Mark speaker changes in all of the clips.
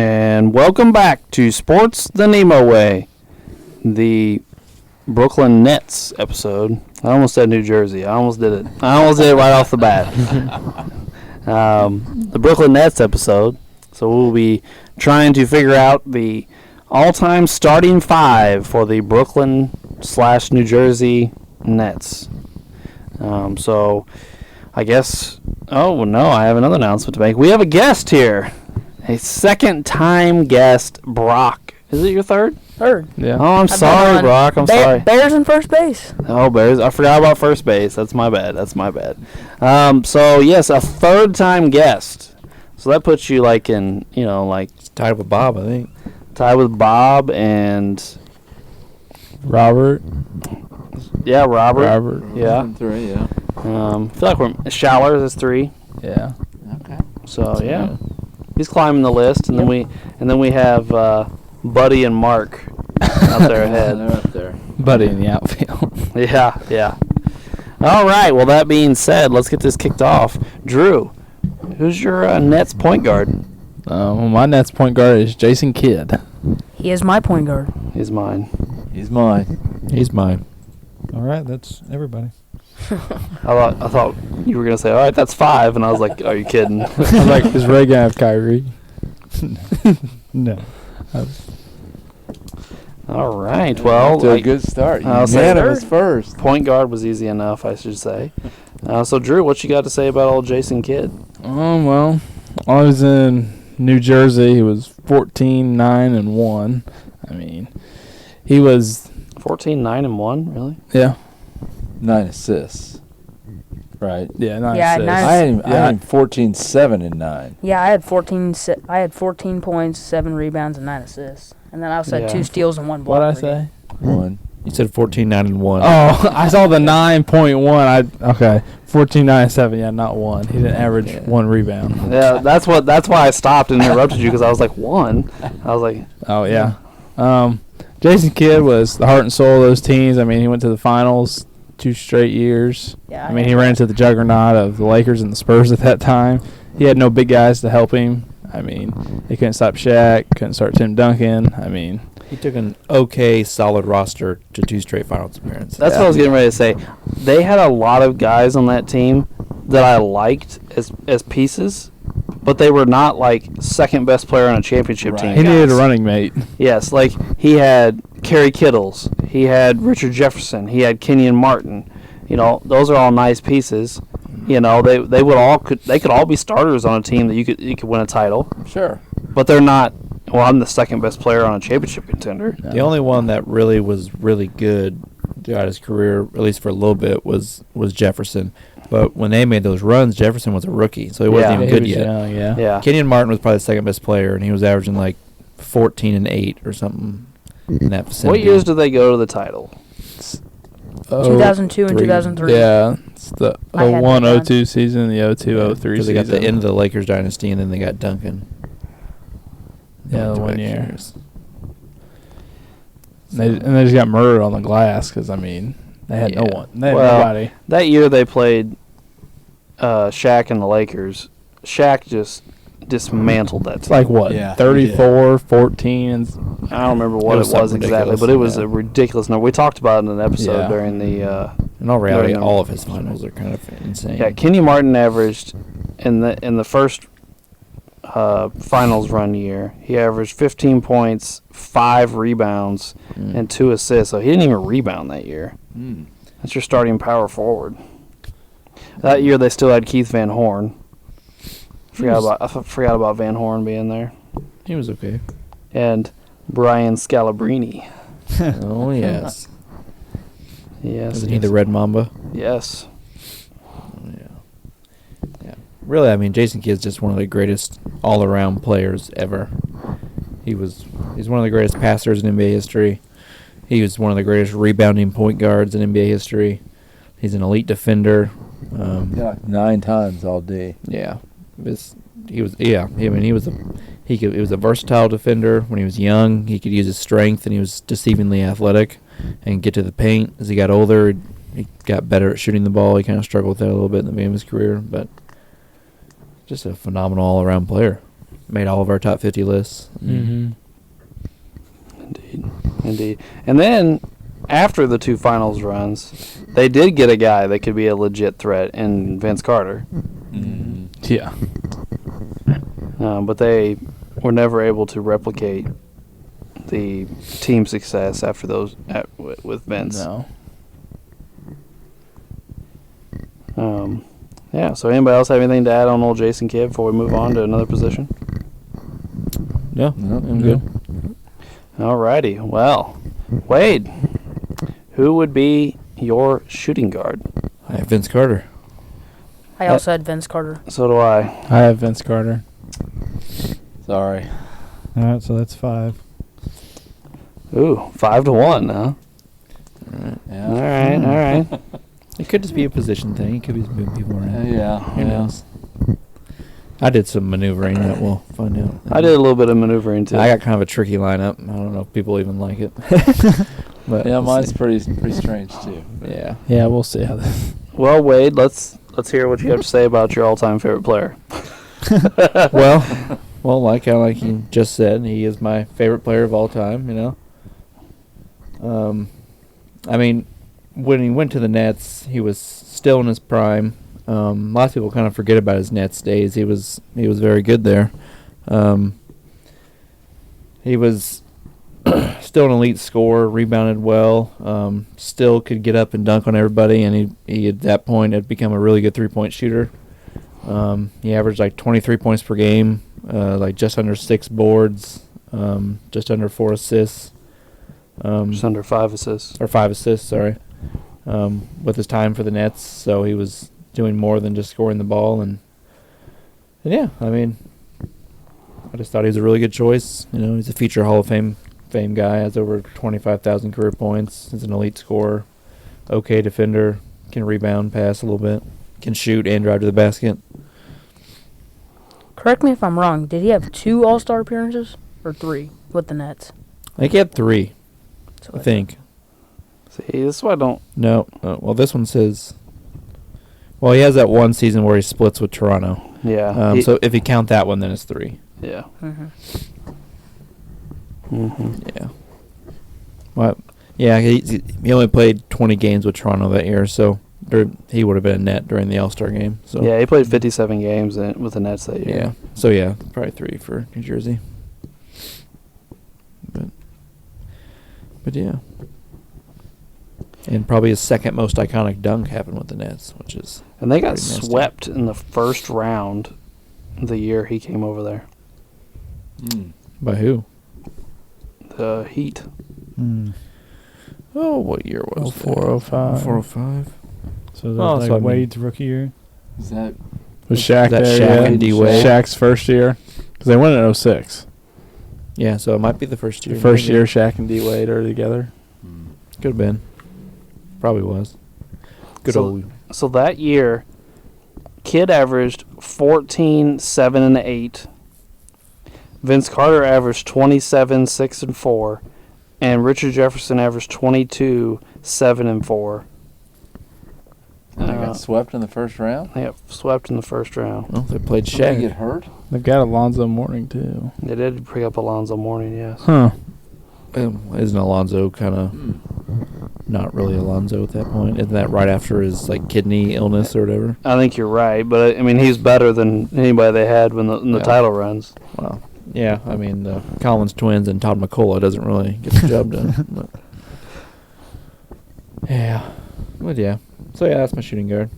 Speaker 1: And welcome back to Sports the NEMO Way, the Brooklyn Nets episode. I almost said New Jersey. I almost did it. Right off the bat. The Brooklyn Nets episode. So we'll be trying to figure out the all-time starting five for the Brooklyn/New Jersey Nets. So I guess... Oh, no, I have another announcement to make. We have a guest here. A second-time guest, Brock. Is it your third?
Speaker 2: Third.
Speaker 1: Yeah. Oh, I'm sorry, Brock. I'm sorry.
Speaker 2: Bears in first base.
Speaker 1: Oh, Bears. I forgot about first base. That's my bad. So, yes, a third-time guest. So that puts you, like, in, it's
Speaker 3: tied with Bob, I think.
Speaker 1: Tied with Bob and...
Speaker 4: Robert.
Speaker 1: Yeah, Robert.
Speaker 3: Yeah. 3, yeah.
Speaker 1: I feel like we're... Shallers is 3.
Speaker 4: Yeah.
Speaker 3: Okay.
Speaker 1: So, yeah. He's climbing the list, and then we have Buddy and Mark out there ahead.
Speaker 3: They're up there.
Speaker 4: Buddy in the outfield.
Speaker 1: Yeah. All right. Well, that being said, let's get this kicked off. Drew, who's your Nets point guard?
Speaker 4: My Nets point guard is Jason Kidd.
Speaker 2: He is my point guard.
Speaker 1: He's mine.
Speaker 3: He's mine.
Speaker 4: All right, that's everybody.
Speaker 1: I thought you were gonna say, all right, that's 5, and I was like, are you kidding?
Speaker 4: I was like, is Ray gonna have Kyrie? No.
Speaker 1: All right. Well,
Speaker 3: to a good start.
Speaker 1: Unanimous
Speaker 3: first.
Speaker 1: Point guard was easy enough, I should say. So, Drew, what you got to say about old Jason Kidd?
Speaker 4: Well, I was in New Jersey. He was 14-9-1. I mean, he was
Speaker 1: 14-9-1. Really?
Speaker 4: Yeah.
Speaker 3: 9 assists. Right.
Speaker 4: Yeah, 9
Speaker 2: Yeah,
Speaker 4: assists.
Speaker 2: 9
Speaker 3: I had 14-7-9.
Speaker 2: Yeah, I had 14 points, 7 rebounds, and 9 assists. And then I also had 2 steals and 1 block.
Speaker 4: What'd I say?
Speaker 3: 1.
Speaker 5: You said 14-9-1.
Speaker 4: Oh, I saw the 9.1. Okay, 14-9-7. Yeah, not 1. He didn't average 1 rebound.
Speaker 1: Yeah, that's why I stopped and interrupted you, because I was like 1. I was like,
Speaker 4: oh yeah. Jason Kidd was the heart and soul of those teams. I mean, he went to the finals 2 straight years.
Speaker 2: Yeah.
Speaker 4: I mean, he ran into the juggernaut of the Lakers and the Spurs at that time. He had no big guys to help him. I mean, he couldn't stop Shaq, couldn't start Tim Duncan. I mean,
Speaker 5: he took an okay, solid roster to 2 straight finals appearances.
Speaker 1: That's what I was getting ready to say. They had a lot of guys on that team that I liked as pieces, but they were not like second best player on a championship team.
Speaker 4: He needed a running mate.
Speaker 1: Yes, like he had Kerry Kittles, he had Richard Jefferson, he had Kenyon Martin. Those are all nice pieces. They could all be starters on a team that you could win a title.
Speaker 3: Sure.
Speaker 1: But they're not. Well, I'm the second best player on a championship contender.
Speaker 5: No. The only one that really was really good throughout his career, at least for a little bit, was Jefferson. But when they made those runs, Jefferson was a rookie, so he wasn't even good yet.
Speaker 4: Young,
Speaker 1: yeah.
Speaker 5: Kenyon Martin was probably the second best player, and he was averaging like 14 and 8 or something in that vicinity.
Speaker 1: What years did they go to the title?
Speaker 2: 2002 and 2003.
Speaker 4: Yeah, it's the 01-02 season, the 02-03 season.
Speaker 5: Because they got the end of the Lakers dynasty, and then they got Duncan.
Speaker 4: Yeah, the 1 year. They just got murdered on the glass because, I mean, they had no one. They had nobody.
Speaker 1: That year they played Shaq and the Lakers. Shaq just dismantled that team.
Speaker 4: It's like what?
Speaker 3: Yeah,
Speaker 4: 34, 14. And
Speaker 1: I don't remember what it was exactly, but it was a ridiculous number. We talked about it in an episode during the.
Speaker 5: In all reality, all of his finals are kind of insane.
Speaker 1: Yeah, Kenny Martin averaged in the first finals run year, he averaged 15 points, 5 rebounds, and 2 assists. So he didn't even rebound that year. That's your starting power forward. That year they still had Keith Van Horn. I forgot about Van Horn being there.
Speaker 5: He was okay.
Speaker 1: And Brian Scalabrine.
Speaker 5: Oh, yes.
Speaker 1: Yes.
Speaker 5: Isn't he the Red Mamba?
Speaker 1: Yes.
Speaker 5: Yeah. Really, I mean, Jason Kidd's just one of the greatest all-around players ever. He's one of the greatest passers in NBA history. He was one of the greatest rebounding point guards in NBA history. He's an elite defender.
Speaker 3: 9 times all day.
Speaker 5: Yeah. He was a versatile defender. When he was young, he could use his strength, and he was deceivingly athletic and get to the paint. As he got older, he got better at shooting the ball. He kind of struggled with that a little bit in the beginning of his career, but just a phenomenal all-around player. made all of our top 50 lists.
Speaker 4: Mm-hmm.
Speaker 1: Indeed. And then after the 2 finals runs, they did get a guy that could be a legit threat in Vince Carter.
Speaker 3: Mm-hmm.
Speaker 4: Yeah.
Speaker 1: But they were never able to replicate the team success after those with Vince.
Speaker 4: No.
Speaker 1: Yeah, so anybody else have anything to add on old Jason Kidd before we move on to another position?
Speaker 5: No,
Speaker 3: Nope.
Speaker 5: I'm good.
Speaker 1: Alrighty. Well, Wade, who would be your shooting guard?
Speaker 5: I have Vince Carter.
Speaker 2: I also had Vince Carter.
Speaker 1: So do I.
Speaker 4: I have Vince Carter.
Speaker 3: Sorry.
Speaker 4: All right, so that's 5.
Speaker 1: Ooh, 5-1, huh?
Speaker 3: Yeah.
Speaker 1: All right.
Speaker 5: It could just be a position thing. It could be moving people around.
Speaker 3: Yeah.
Speaker 5: Who knows? I did some maneuvering that we'll find out.
Speaker 1: I did a little bit of maneuvering too.
Speaker 5: I got kind of a tricky lineup. I don't know if people even like it. But
Speaker 3: Yeah,
Speaker 5: we'll
Speaker 3: mine's
Speaker 5: see.
Speaker 3: pretty strange too.
Speaker 5: Yeah.
Speaker 4: Yeah, we'll see how this.
Speaker 1: Well, Wade, let's hear what you have to say about your all-time favorite player.
Speaker 5: Well, like you just said, he is my favorite player of all time. You know. I mean, when he went to the Nets, he was still in his prime. Lots of people kind of forget about his Nets days. He was very good there. He was still an elite scorer, rebounded well, still could get up and dunk on everybody, and he at that point had become a really good three-point shooter. He averaged like 23 points per game, like just under 6 boards, just under 4 assists.
Speaker 1: Just under 5 assists.
Speaker 5: Or 5 assists, sorry, with his time for the Nets. So he was doing more than just scoring the ball. And yeah, I mean, I just thought he was a really good choice. You know, he's a future Hall of Fame guy, has over 25,000 career points, is an elite scorer, okay defender, can rebound, pass a little bit, can shoot and drive to the basket.
Speaker 2: Correct me if I'm wrong. Did he have 2 All-Star appearances or 3 with the Nets?
Speaker 5: I think he had 3,
Speaker 2: So
Speaker 5: I think.
Speaker 1: See, this is why I don't.
Speaker 5: No, well, this one says... Well, he has that one season where he splits with Toronto.
Speaker 1: Yeah.
Speaker 5: So if you count that one, then it's 3.
Speaker 1: Yeah.
Speaker 2: Mm-hmm.
Speaker 1: Mm-hmm.
Speaker 5: Yeah. Well, yeah, he only played 20 games with Toronto that year, so he would have been a net during the All-Star game. So
Speaker 1: Yeah, he played 57 games with the Nets that year.
Speaker 5: yeah. So yeah, probably 3 for New Jersey. But yeah. And probably his second most iconic dunk happened with the Nets, which is
Speaker 1: And they got
Speaker 5: pretty nasty.
Speaker 1: swept in the first round the year he came over there.
Speaker 5: By who?
Speaker 1: The Heat.
Speaker 5: Oh, what year was
Speaker 4: 04, 05.
Speaker 5: 405.
Speaker 4: So that's
Speaker 5: Oh,
Speaker 4: like
Speaker 5: so I mean-
Speaker 4: Wade's rookie year.
Speaker 3: Is that
Speaker 4: Was Shaq
Speaker 5: that
Speaker 4: there?
Speaker 5: Shaq
Speaker 4: yeah.
Speaker 5: and D-Wade?
Speaker 4: Shaq's first year. Because they won in 06.
Speaker 5: Yeah, so it might be the first year.
Speaker 4: The first
Speaker 5: maybe.
Speaker 4: year Shaq and D-Wade are together.
Speaker 5: Could have been. Probably was. Good
Speaker 1: So-
Speaker 5: old.
Speaker 1: So that year, Kidd averaged 14, 7, and 8. Vince Carter averaged 27, 6, and 4. And Richard Jefferson averaged 22, 7, and 4.
Speaker 3: they got swept in the first round?
Speaker 1: They got swept in the first round.
Speaker 5: Well, they played
Speaker 3: Did they
Speaker 5: Shaq.
Speaker 3: get hurt?
Speaker 4: They've got Alonzo Mourning, too.
Speaker 1: They did pick up Alonzo Mourning, yes.
Speaker 4: Huh.
Speaker 5: Isn't Alonzo kind of not really Alonzo at that point? Isn't that right after his like kidney illness or whatever?
Speaker 1: I think you're right, but I mean he's better than anybody they had when the
Speaker 5: Yeah.
Speaker 1: title runs.
Speaker 5: Well, yeah. I mean, the Collins twins and Todd McCullough doesn't really get the job done. But. Yeah. But yeah. So yeah, that's my shooting guard.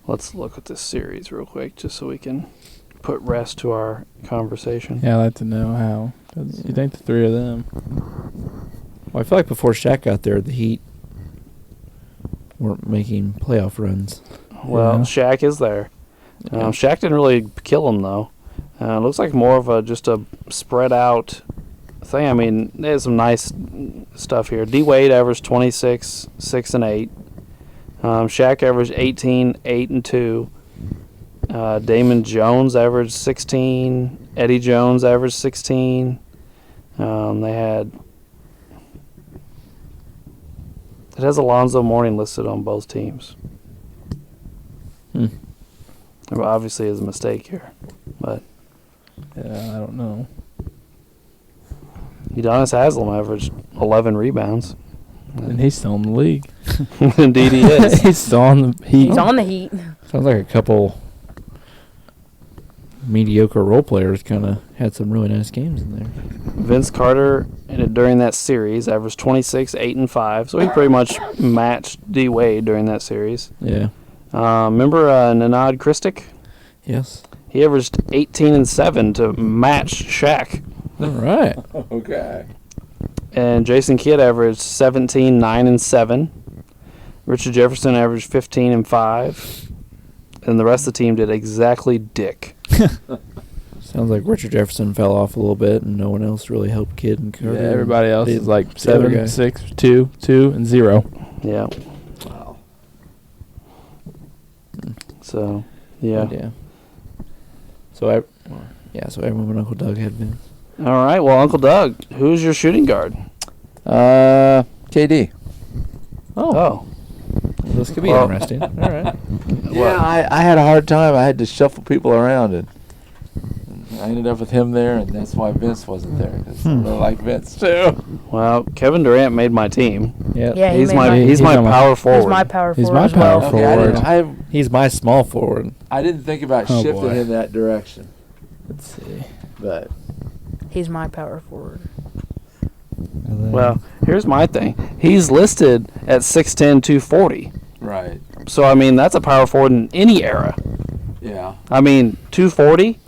Speaker 1: Let's look at this series real quick, just so we can put rest to our conversation.
Speaker 4: Yeah, I'd like to know how. 'Cause you think the 3 of them.
Speaker 5: Well, I feel like before Shaq got there, the Heat weren't making playoff runs.
Speaker 1: Well,
Speaker 4: Yeah.
Speaker 1: Shaq is there. Shaq didn't really kill him though. It looks like more of just a spread out thing. I mean, there's some nice stuff here. D Wade averaged 26, 6, and 8. Shaq averaged 18, 8, and 2. Damon Jones averaged 16. Eddie Jones averaged 16. They had. It has Alonzo Mourning listed on both teams. There obviously is a mistake here, but
Speaker 4: Yeah, I don't know.
Speaker 1: Udonis Haslam averaged 11 rebounds.
Speaker 4: And he's still in the league.
Speaker 1: Indeed, he is.
Speaker 4: He's still on the Heat.
Speaker 2: He's on the Heat.
Speaker 5: Sounds like a couple mediocre role players kind of had some really nice games in there.
Speaker 1: Vince Carter during that series averaged 26, 8, and 5. So he pretty much matched D Wade during that series.
Speaker 5: Yeah.
Speaker 1: Remember Nenad Kristic?
Speaker 5: Yes.
Speaker 1: He averaged 18 and 7 to match Shaq.
Speaker 5: All right.
Speaker 3: Okay.
Speaker 1: And Jason Kidd averaged 17, 9, and 7. Richard Jefferson averaged 15 and 5. And the rest of the team did exactly dick.
Speaker 5: Sounds like Richard Jefferson fell off a little bit, and no one else really helped Kidd and Carter.
Speaker 4: Yeah, everybody else
Speaker 5: The-
Speaker 4: is like
Speaker 5: the other
Speaker 4: 7,
Speaker 5: guy.
Speaker 4: 6, 2, 2, and 0.
Speaker 1: Yeah.
Speaker 3: Wow.
Speaker 1: So, yeah.
Speaker 5: Yeah. So so everyone but Uncle Doug had Vince.
Speaker 1: All right. Well, Uncle Doug, who's your shooting guard?
Speaker 3: KD.
Speaker 1: Oh.
Speaker 5: This could be
Speaker 1: Well-
Speaker 5: interesting. All right.
Speaker 3: Yeah, I had a hard time. I had to shuffle people around, and I ended up with him there, and that's why Vince wasn't there, because I really like Vince too.
Speaker 1: Well, Kevin Durant made my team.
Speaker 5: Yeah.
Speaker 2: Yeah, he
Speaker 1: He's
Speaker 2: made
Speaker 1: my
Speaker 2: my-
Speaker 1: he's my
Speaker 4: on my-
Speaker 1: power forward.
Speaker 2: He's my power
Speaker 4: He's
Speaker 2: forward
Speaker 4: my
Speaker 2: as well.
Speaker 4: power
Speaker 3: Okay,
Speaker 4: forward.
Speaker 5: He's my small forward.
Speaker 3: I didn't think about
Speaker 4: Oh,
Speaker 3: shifting
Speaker 4: boy.
Speaker 3: in that direction,
Speaker 4: Let's see.
Speaker 3: but
Speaker 2: He's my power forward.
Speaker 1: Well, here's my thing. He's listed at 6'10", 240.
Speaker 3: right,
Speaker 1: So, I mean, that's a power forward in any era.
Speaker 3: yeah.
Speaker 1: I mean, 240?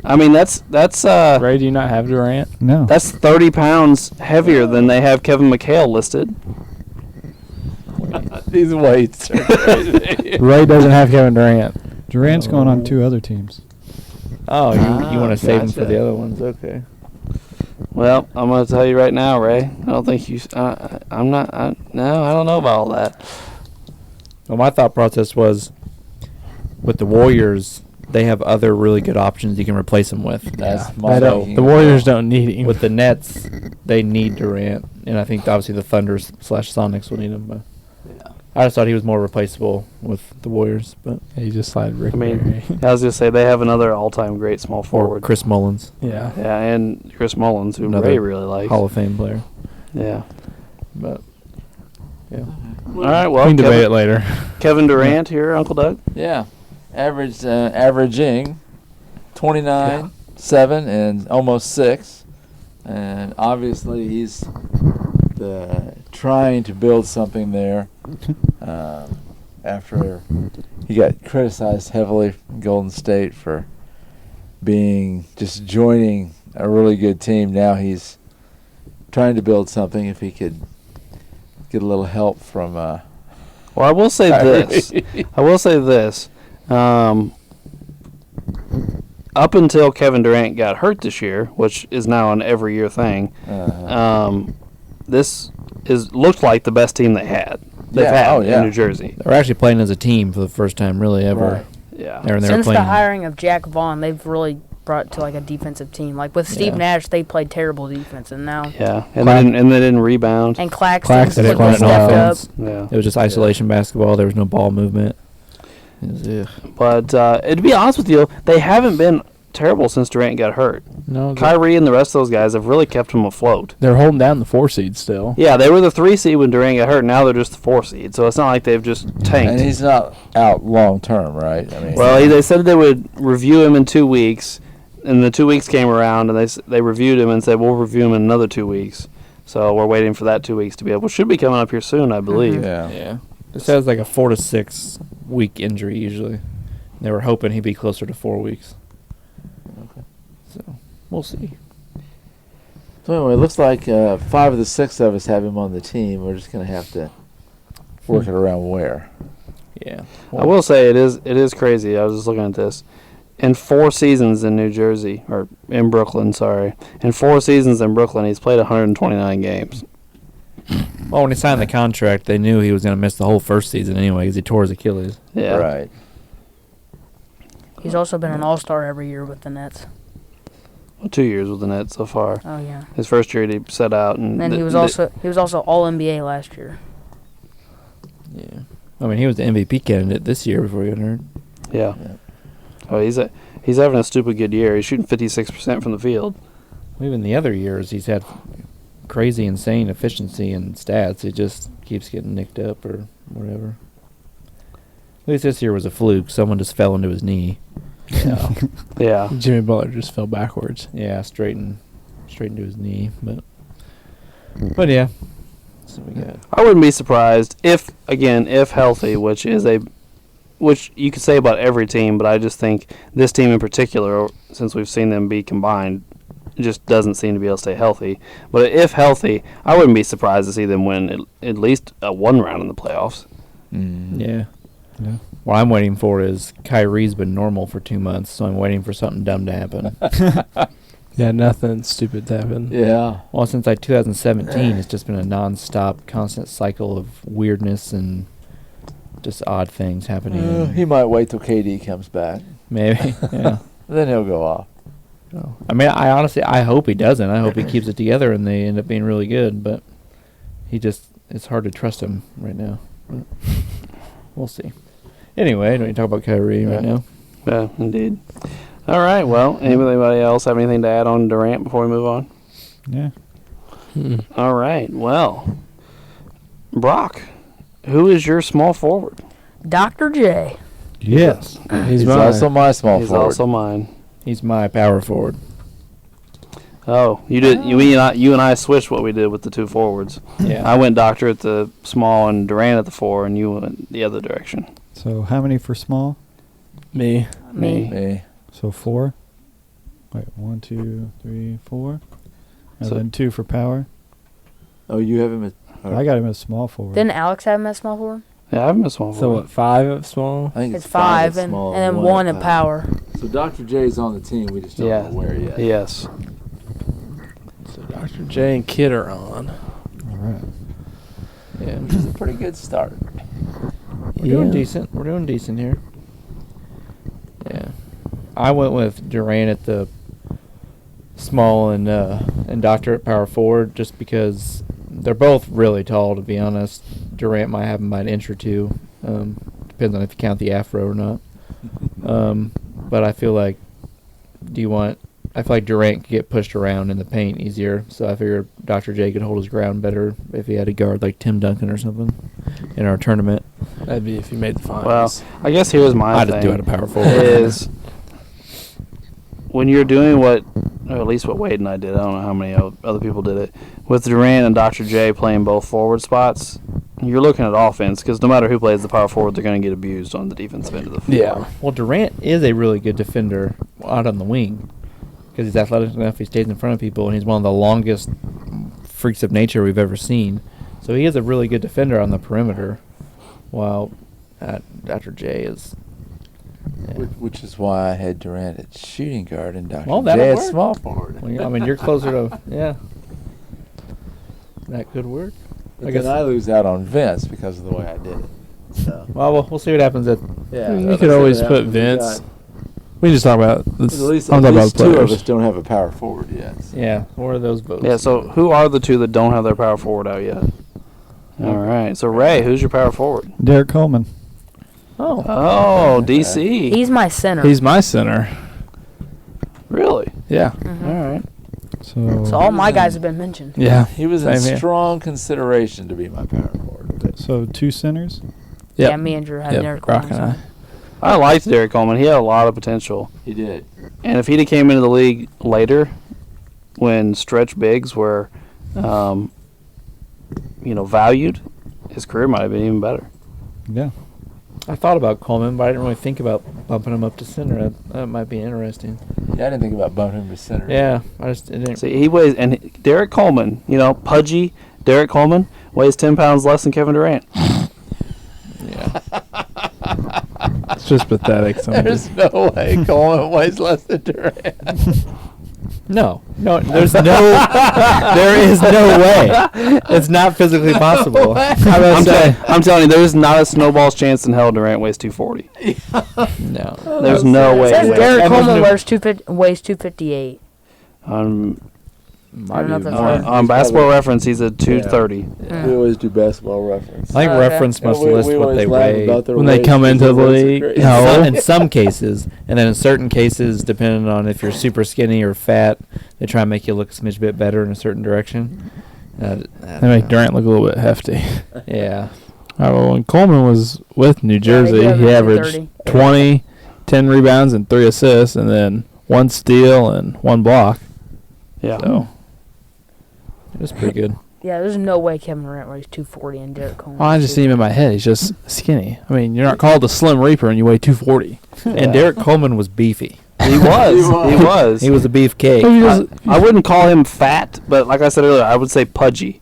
Speaker 1: I mean, that's
Speaker 4: Ray, do you not have Durant?
Speaker 6: No.
Speaker 1: that's 30 pounds heavier than they have Kevin McHale listed.
Speaker 3: These weights are crazy.
Speaker 4: Ray doesn't have Kevin Durant.
Speaker 6: Durant's going on 2 other teams.
Speaker 5: Oh, you want to save him for
Speaker 3: gotcha.
Speaker 5: the other ones? Okay.
Speaker 1: Well, I'm going to tell you right now, Ray. I don't think you. I'm not. No, I don't know about all that.
Speaker 5: Well, my thought process was, with the Warriors, they have other really good options you can replace him with.
Speaker 3: That's my
Speaker 4: They don't-
Speaker 3: thinking
Speaker 4: the
Speaker 3: as
Speaker 4: Warriors
Speaker 3: well.
Speaker 4: don't need him.
Speaker 5: With the Nets, they need Durant, and I think obviously the Thunder/Sonics will need him. But
Speaker 3: Yeah.
Speaker 5: I just thought he was more replaceable with the Warriors, but
Speaker 4: He just slide Rick
Speaker 1: I mean,
Speaker 4: Barry.
Speaker 1: I was going to say they have another all-time great small
Speaker 5: or
Speaker 1: forward.
Speaker 5: Chris Mullins,
Speaker 4: Yeah.
Speaker 1: Yeah, and Chris Mullins, who
Speaker 5: Another
Speaker 1: Ray really likes.
Speaker 5: Hall of Fame player.
Speaker 1: Yeah.
Speaker 5: But yeah,
Speaker 1: All right. Well,
Speaker 4: we can debate it
Speaker 1: Kevin,
Speaker 4: later.
Speaker 1: Kevin Durant here, Uncle Doug.
Speaker 3: Yeah, averaging 29, 7, and almost 6, and obviously he's trying to build something there. After he got criticized heavily from Golden State for just joining a really good team, now he's trying to build something. If he could get a little help from
Speaker 1: Well, I will say
Speaker 3: Kyrie.
Speaker 1: this. I will say this. Up until Kevin Durant got hurt this year, which is now an every year thing, this looked like the best team they've had in New Jersey.
Speaker 5: they're actually playing as a team for the first time, really ever.
Speaker 3: Right.
Speaker 1: Yeah.
Speaker 5: They were
Speaker 2: Since
Speaker 5: playing.
Speaker 2: the hiring of Jack Vaughn, they've really brought to like a defensive team. Like with Steve
Speaker 5: Yeah.
Speaker 2: Nash, they played terrible defense, and now
Speaker 1: Yeah, and they didn't rebound.
Speaker 2: and Claxton
Speaker 4: Claxton
Speaker 2: stepped
Speaker 5: playing
Speaker 2: up.
Speaker 5: offense.
Speaker 1: Yeah,
Speaker 5: It was just isolation basketball. There was no ball movement. It was,
Speaker 1: but to be honest with you, they haven't been terrible since Durant got hurt.
Speaker 4: No,
Speaker 1: Kyrie and the rest of those guys have really kept them afloat.
Speaker 4: they're holding down the 4 seed still.
Speaker 1: Yeah, they were the 3 seed when Durant got hurt. Now they're just the 4 seed. So it's not like they've just tanked.
Speaker 3: and he's not out long term, right? I mean,
Speaker 1: Well, they said they would review him in 2 weeks, and the 2 weeks came around, and they reviewed him and said we'll review him in another 2 weeks. So we're waiting for that 2 weeks to be able. Should be coming up here soon, I believe.
Speaker 3: yeah.
Speaker 5: yeah. It says like a 4 to 6 week injury usually. They were hoping he'd be closer to 4 weeks.
Speaker 3: Okay.
Speaker 5: So we'll see.
Speaker 3: So anyway, it looks like 5 of the 6 of us have him on the team. We're just gonna have to work it around where.
Speaker 5: Yeah.
Speaker 1: I will say it is crazy. I was just looking at this. In 4 seasons in New Jersey, or in Brooklyn, sorry. In 4 seasons in Brooklyn, he's played 129 games.
Speaker 5: Well, when he signed the contract, they knew he was going to miss the whole first season anyway because he tore his Achilles.
Speaker 1: Yeah.
Speaker 3: Right.
Speaker 2: He's also been an All-Star every year with the Nets.
Speaker 1: 2 years with the Nets so far.
Speaker 2: Oh yeah.
Speaker 1: His first year he set out, and
Speaker 2: And he was also All NBA last year.
Speaker 5: Yeah. I mean, he was the MVP candidate this year before he got hurt.
Speaker 1: yeah.
Speaker 3: Yeah.
Speaker 1: Oh, He's having a stupid good year. He's shooting 56% from the field.
Speaker 5: Even the other years, he's had crazy, insane efficiency and stats. It just keeps getting nicked up or whatever. At least this year was a fluke. Someone just fell into his knee.
Speaker 1: Yeah.
Speaker 4: Jimmy Butler just fell backwards.
Speaker 5: Yeah, straight into his knee. But yeah. That's what we got.
Speaker 1: I wouldn't be surprised if healthy, which you could say about every team, but I just think this team in particular, since we've seen them be combined, just doesn't seem to be able to stay healthy. But if healthy, I wouldn't be surprised to see them win at least one round in the playoffs.
Speaker 5: Yeah.
Speaker 6: Yeah.
Speaker 5: What I'm waiting for is Kyrie's been normal for 2 months, so I'm waiting for something dumb to happen.
Speaker 4: Yeah, nothing stupid happened.
Speaker 3: Yeah.
Speaker 5: Well, since 2017, it's just been a non-stop, constant cycle of weirdness and just odd things happening.
Speaker 3: He might wait till KD comes back.
Speaker 5: Maybe, yeah.
Speaker 3: Then he'll go off.
Speaker 5: So, I mean, I hope he doesn't. I hope he keeps it together and they end up being really good. But it's hard to trust him right now. But we'll see. Anyway, don't you talk about Kyrie right now?
Speaker 1: Yeah, indeed. All right. Well, anybody else have anything to add on Durant before we move on?
Speaker 6: Yeah.
Speaker 1: All right. Well, Brock, who is your small forward?
Speaker 2: Dr. J.
Speaker 4: Yes.
Speaker 3: He's
Speaker 4: mine.
Speaker 3: also my small
Speaker 1: He's
Speaker 3: forward.
Speaker 1: also mine.
Speaker 5: He's my power forward.
Speaker 1: Oh, you did. You and I switched what we did with the two forwards.
Speaker 5: Yeah.
Speaker 1: I went Doctor at the small and Durant at the 4, and you went the other direction.
Speaker 6: So how many for small?
Speaker 4: Me.
Speaker 3: Me.
Speaker 6: So 4. Wait, 1, 2, 3, 4. And
Speaker 1: So-
Speaker 6: then 2 for power.
Speaker 3: Oh, you have him at...
Speaker 6: I got him as small forward.
Speaker 2: Didn't Alex have him at small forward?
Speaker 1: Yeah, I have him as small
Speaker 4: So
Speaker 1: forward.
Speaker 4: what, 5 of small?
Speaker 3: I think
Speaker 2: It's 5
Speaker 3: at
Speaker 2: and
Speaker 3: small
Speaker 2: then 1 at power.
Speaker 3: So Dr. J's on the team. We just don't
Speaker 1: Yeah.
Speaker 3: know where yet.
Speaker 1: Yes.
Speaker 4: So Dr. J and Kid are on.
Speaker 6: All right.
Speaker 5: Yeah.
Speaker 3: Which is a pretty good start.
Speaker 5: We're doing decent. We're doing decent here. Yeah. I went with Durant at the small and Doctor at power forward just because they're both really tall, to be honest. Durant might have him by an inch or two. Depends on if you count the afro or not. But I feel like Durant could get pushed around in the paint easier, so I figured Dr. J could hold his ground better if he had a guard like Tim Duncan or something in our tournament.
Speaker 4: That'd be if you made the
Speaker 1: Well,
Speaker 4: finals.
Speaker 1: I guess here's my
Speaker 5: I'd
Speaker 1: thing.
Speaker 5: just do it at power forward.
Speaker 1: Is when you're doing or at least what Wade and I did, I don't know how many other people did it, with Durant and Dr. J playing both forward spots, you're looking at offense because no matter who plays the power forward, they're going to get abused on the defensive end of the floor.
Speaker 4: Yeah.
Speaker 5: Well, Durant is a really good defender out on the wing because he's athletic enough. He stays in front of people, and he's one of the longest freaks of nature we've ever seen. So he is a really good defender on the perimeter, while Dr. J is. Yeah.
Speaker 3: Which is why I had Durant at shooting guard and Dr.
Speaker 5: Well, that'll
Speaker 3: J at
Speaker 5: work.
Speaker 3: small forward.
Speaker 5: Well, I mean, you're closer to that could work.
Speaker 3: But
Speaker 5: I guess-
Speaker 3: then I lose out on Vince because of the way I did it. So,
Speaker 5: Well, we'll see what happens at.
Speaker 3: yeah.
Speaker 4: You could always put Vince. We can just talk about this.
Speaker 3: At least,
Speaker 4: I'm
Speaker 3: at
Speaker 4: talking about
Speaker 3: least
Speaker 4: the
Speaker 3: 2 of
Speaker 4: players.
Speaker 3: us don't have a power forward yet. So.
Speaker 5: Yeah, what are those votes?
Speaker 1: Yeah, so who are the 2 that don't have their power forward out yet? All right. So, Ray, who's your power forward?
Speaker 6: Derek Coleman.
Speaker 1: Oh, DC.
Speaker 2: He's my center.
Speaker 4: He's my center.
Speaker 1: Really?
Speaker 4: Yeah.
Speaker 1: All right.
Speaker 2: So all my guys have been mentioned.
Speaker 4: Yeah.
Speaker 3: He was in
Speaker 4: Same here.
Speaker 3: strong consideration to be my power forward.
Speaker 6: So 2 centers.
Speaker 4: Yep.
Speaker 2: Yeah, me and Drew have
Speaker 4: Yep.
Speaker 2: Derek
Speaker 4: Brock
Speaker 2: Coleman,
Speaker 4: and
Speaker 2: so.
Speaker 4: I.
Speaker 1: I liked Derek Coleman. He had a lot of potential.
Speaker 3: He did.
Speaker 1: And if he'd have came into the league later, when stretch bigs were, valued, his career might have been even better.
Speaker 6: Yeah.
Speaker 5: I thought about Coleman, but I didn't really think about bumping him up to center. That might be interesting.
Speaker 3: Yeah, I didn't think about bumping him to center.
Speaker 5: Yeah, it didn't.
Speaker 1: See, he weighs, and Derek Coleman, pudgy Derek Coleman weighs 10 pounds less than Kevin Durant.
Speaker 5: Yeah.
Speaker 4: It's just pathetic.
Speaker 3: There's no way Coleman weighs less than Durant.
Speaker 5: No, there's no, there is no way. It's not physically possible.
Speaker 1: I'm telling you, there's not a snowball's chance in hell Durant weighs 240.
Speaker 5: No.
Speaker 1: There's no way.
Speaker 2: It says
Speaker 1: he weighs-
Speaker 2: Derek
Speaker 5: And there's
Speaker 2: Coleman
Speaker 5: no-
Speaker 2: weighs 258. I don't know if that's
Speaker 3: more.
Speaker 2: right.
Speaker 1: On Basketball Reference, he's a 230.
Speaker 2: Yeah.
Speaker 3: We always do Basketball Reference.
Speaker 5: I think
Speaker 2: Oh, okay.
Speaker 5: reference must
Speaker 3: We
Speaker 5: list what
Speaker 3: always
Speaker 5: they
Speaker 3: laugh
Speaker 5: weigh.
Speaker 3: about their
Speaker 4: When they
Speaker 3: weights
Speaker 4: come
Speaker 3: 'cause
Speaker 4: into the
Speaker 3: their weights are
Speaker 4: league.
Speaker 3: crazy.
Speaker 4: No.
Speaker 5: In some cases, and then in certain cases, depending on if you're super skinny or fat, they try and make you look a smidge bit better in a certain direction.
Speaker 4: They make Durant look a little bit hefty.
Speaker 5: Yeah.
Speaker 4: Well, when Coleman was with New Jersey,
Speaker 2: Yeah,
Speaker 4: he averaged
Speaker 2: 230.
Speaker 4: 20, 10 rebounds, and 3 assists, and then 1 steal and 1 block.
Speaker 1: Yeah.
Speaker 4: So,
Speaker 5: It was pretty good.
Speaker 2: Yeah, there's no way Kevin Durant weighs 240 and Derek Coleman.
Speaker 4: well, I just see him in my head. He's just skinny. I mean, you're not called the Slim Reaper and you weigh 240.
Speaker 5: And Derek Coleman was beefy.
Speaker 1: He was. He was.
Speaker 5: He was a beefcake.
Speaker 1: I wouldn't call him fat, but like I said earlier, I would say pudgy.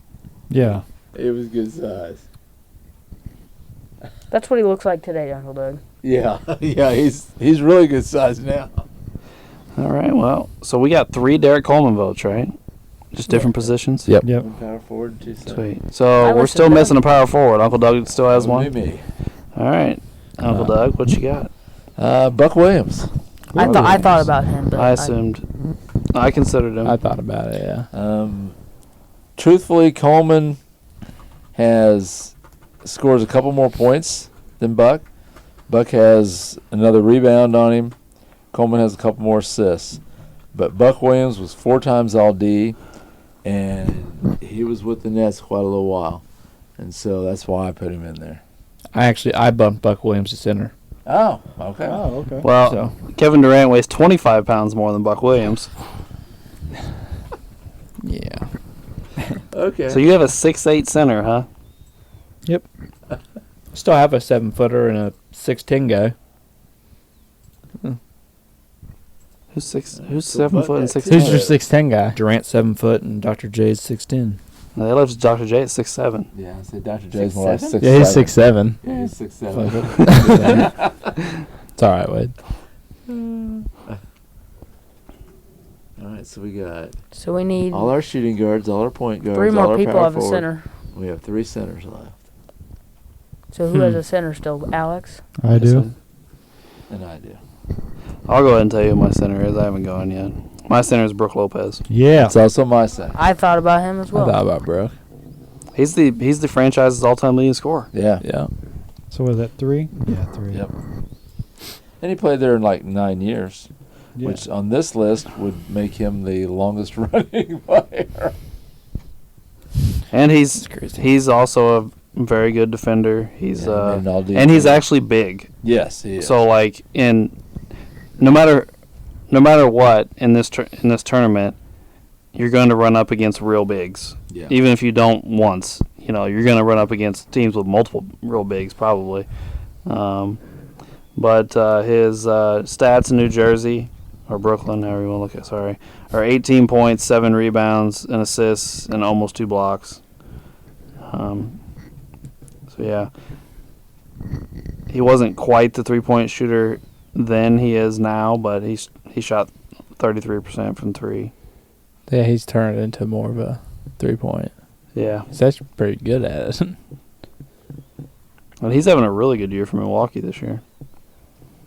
Speaker 6: Yeah.
Speaker 3: It was good size.
Speaker 2: That's what he looks like today, Uncle Doug.
Speaker 3: Yeah, yeah, he's really good size now.
Speaker 1: All right. Well, so we got 3 Derek Coleman votes, right? Just different positions.
Speaker 5: Yep.
Speaker 6: Yep.
Speaker 3: One power forward, 2 center.
Speaker 1: Sweet. So
Speaker 2: I
Speaker 1: we're
Speaker 2: listed
Speaker 1: still
Speaker 2: Doug.
Speaker 1: missing a power forward. Uncle Doug still has
Speaker 3: That would
Speaker 1: one.
Speaker 3: be me.
Speaker 1: All right. Uncle Doug, what you got?
Speaker 3: Buck Williams.
Speaker 2: I thought about him, but
Speaker 1: I assumed. I considered him.
Speaker 4: I thought about it, yeah.
Speaker 3: Truthfully, Coleman scores a couple more points than Buck. Buck has another rebound on him. Coleman has a couple more assists. But Buck Williams was 4 times All-D, and he was with the Nets quite a little while. And so that's why I put him in there.
Speaker 5: I bumped Buck Williams to center.
Speaker 3: Oh, okay.
Speaker 6: Oh, okay.
Speaker 1: well,
Speaker 5: So
Speaker 1: Kevin Durant weighs 25 pounds more than Buck Williams.
Speaker 5: yeah.
Speaker 3: Okay.
Speaker 1: So you have a 6'8" center, huh?
Speaker 5: Still have a 7-footer and a 6'10" guy.
Speaker 1: Who's
Speaker 3: So
Speaker 1: 7 foot and
Speaker 3: Buck-
Speaker 1: 6'10"?
Speaker 4: Who's your 6'10" guy?
Speaker 5: Durant 7 foot and Dr. J's 6'10".
Speaker 1: No, they left Dr. J at 6'7".
Speaker 3: Yeah, I said Dr. J's more like 6'7".
Speaker 4: Yeah, he's 6'7".
Speaker 3: Yeah, he's 6'7".
Speaker 4: It's all right, Wade.
Speaker 3: All right, so we got
Speaker 2: so we need
Speaker 3: all our shooting guards, all our point guards,
Speaker 2: 3
Speaker 3: all
Speaker 2: more
Speaker 3: our
Speaker 2: people
Speaker 3: power
Speaker 2: have a
Speaker 3: forward.
Speaker 2: center.
Speaker 3: We have 3 centers left,
Speaker 2: So who has a center still? Alex?
Speaker 6: I do.
Speaker 3: and I do.
Speaker 1: I'll go ahead and tell you who my center is. I haven't gone yet. My center is Brooke Lopez.
Speaker 6: Yeah.
Speaker 3: It's also my center.
Speaker 2: I thought about him as
Speaker 4: I
Speaker 2: well.
Speaker 4: thought about Brooke.
Speaker 1: He's the franchise's all-time leading scorer.
Speaker 3: Yeah.
Speaker 4: Yeah.
Speaker 6: So was that 3? Yeah, 3.
Speaker 3: Yep. And he played there in like 9 years,
Speaker 6: Yeah.
Speaker 3: which on this list would make him the longest running player.
Speaker 1: And
Speaker 5: That's crazy.
Speaker 1: he's also a very good defender. He's
Speaker 3: Yeah, he made an all-D
Speaker 1: and he's
Speaker 3: team.
Speaker 1: actually big.
Speaker 3: Yes, he is.
Speaker 1: So like no matter what in this tournament, you're going to run up against real bigs.
Speaker 3: yeah.
Speaker 1: Even if you don't once, you're going to run up against teams with multiple real bigs probably. But his stats in New Jersey or Brooklyn, however you want to look at, sorry, are 18 points, 7 rebounds, and assists, and almost 2 blocks. So yeah, he wasn't quite the 3-point shooter then he is now, but he shot 33% from 3.
Speaker 4: Yeah, he's turned it into more of a 3-point.
Speaker 1: Yeah,
Speaker 4: He's actually pretty good at it.
Speaker 1: and he's having a really good year for Milwaukee this year.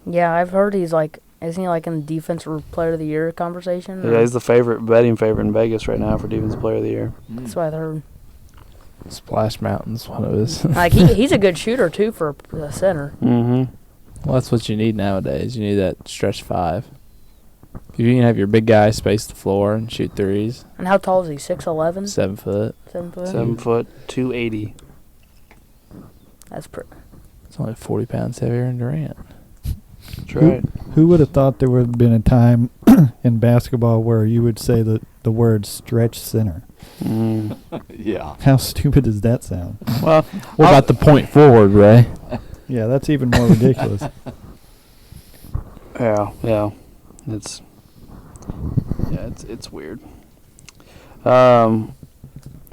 Speaker 2: Yeah, I've heard isn't he like in the defensive player of the year conversation?
Speaker 1: Yeah, he's the betting favorite in Vegas right now for defensive player of the year.
Speaker 2: That's what I heard.
Speaker 4: Splash Mountain's one of his.
Speaker 2: Like he's a good shooter too for a center.
Speaker 1: Mm-hmm.
Speaker 4: Well, that's what you need nowadays. You need that stretch 5. You can have your big guy space the floor and shoot threes.
Speaker 2: And how tall is he? 6'11"?
Speaker 4: 7 foot.
Speaker 2: 7 foot.
Speaker 1: 7 foot, 280.
Speaker 2: That's pretty.
Speaker 4: It's only 40 pounds heavier than Durant.
Speaker 1: That's right.
Speaker 6: Who would have thought there would have been a time in basketball where you would say the word stretch center?
Speaker 1: Mm.
Speaker 3: Yeah.
Speaker 6: How stupid does that sound?
Speaker 1: Well,
Speaker 4: What about the point forward, Ray?
Speaker 6: Yeah, that's even more ridiculous.
Speaker 1: yeah, it's weird.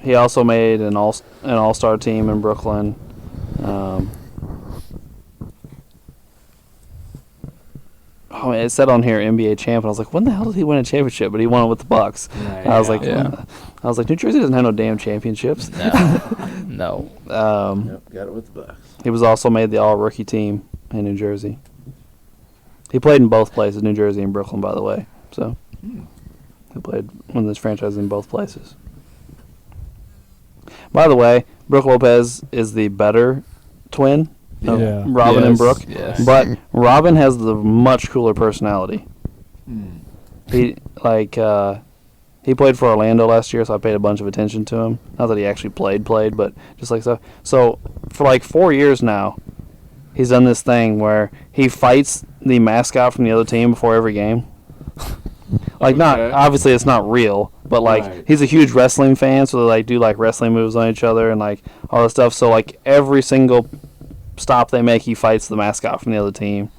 Speaker 1: He also made an all-star team in Brooklyn. It said on here NBA champ, and I was like, when the hell did he win a championship? But he won it with the Bucks. I was like,
Speaker 4: Yeah.
Speaker 1: New Jersey doesn't have no damn championships.
Speaker 4: No.
Speaker 3: Yep, got it with the Bucks.
Speaker 1: He was also made the all-rookie team in New Jersey. He played in both places, New Jersey and Brooklyn, by the way. So He played in this franchise in both places. By the way, Brooke Lopez is the better twin of
Speaker 6: Yeah.
Speaker 1: Robin and Brooke.
Speaker 4: Yes.
Speaker 1: But Robin has the much cooler personality. He he played for Orlando last year, so I paid a bunch of attention to him. Not that he actually played, but just like stuff. So for like 4 years now, he's done this thing where he fights the mascot from the other team before every game. Like, not obviously it's not real, but like
Speaker 3: Right.
Speaker 1: he's a huge wrestling fan, so they like do like wrestling moves on each other and like all this stuff. So like every single stop they make, he fights the mascot from the other team.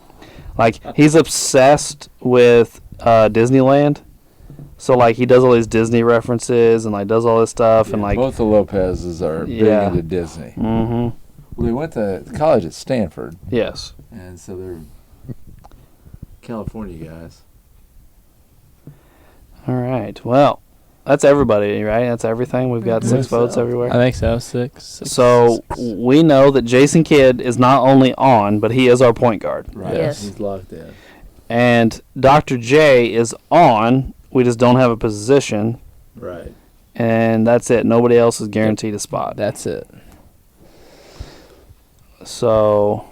Speaker 1: Like, he's obsessed with Disneyland. So like he does all these Disney references and like does all this stuff and like
Speaker 3: both the Lopez's are big
Speaker 1: Yeah.
Speaker 3: into Disney.
Speaker 1: Mhm.
Speaker 3: Well, they went to college at Stanford,
Speaker 1: Yes.
Speaker 3: and so they're California guys.
Speaker 1: All right. Well, that's everybody, right? That's everything. We've got 6
Speaker 3: so.
Speaker 1: votes
Speaker 4: I
Speaker 1: everywhere.
Speaker 4: think so. Six.
Speaker 1: So we know that Jason Kidd is not only on, but he is our point guard.
Speaker 3: Right.
Speaker 2: Yes.
Speaker 3: He's locked in.
Speaker 1: And Dr. J is on. We just don't have a position,
Speaker 3: Right.
Speaker 1: and that's it. Nobody else is guaranteed a spot.
Speaker 4: That's it.
Speaker 1: So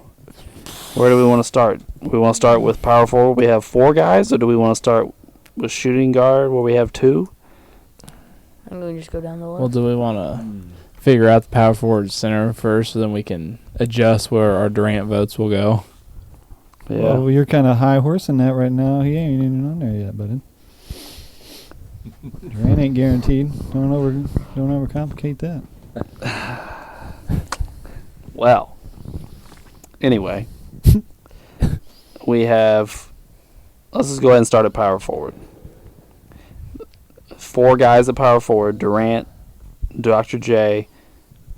Speaker 1: where do we want to start? We want to start with power forward. We have 4 guys, or do we want to start with shooting guard where we have 2?
Speaker 2: I'm going to just go down the list.
Speaker 4: Well, do we want to figure out the power forward center first, so then we can adjust where our Durant votes will go?
Speaker 1: Yeah.
Speaker 6: Well, you're kind of high horsing that right now. He ain't even on there yet, buddy. Durant ain't guaranteed. Don't overcomplicate that.
Speaker 1: Well, anyway, we have. Let's just go ahead and start at power forward. 4 guys at power forward: Durant, Dr. J,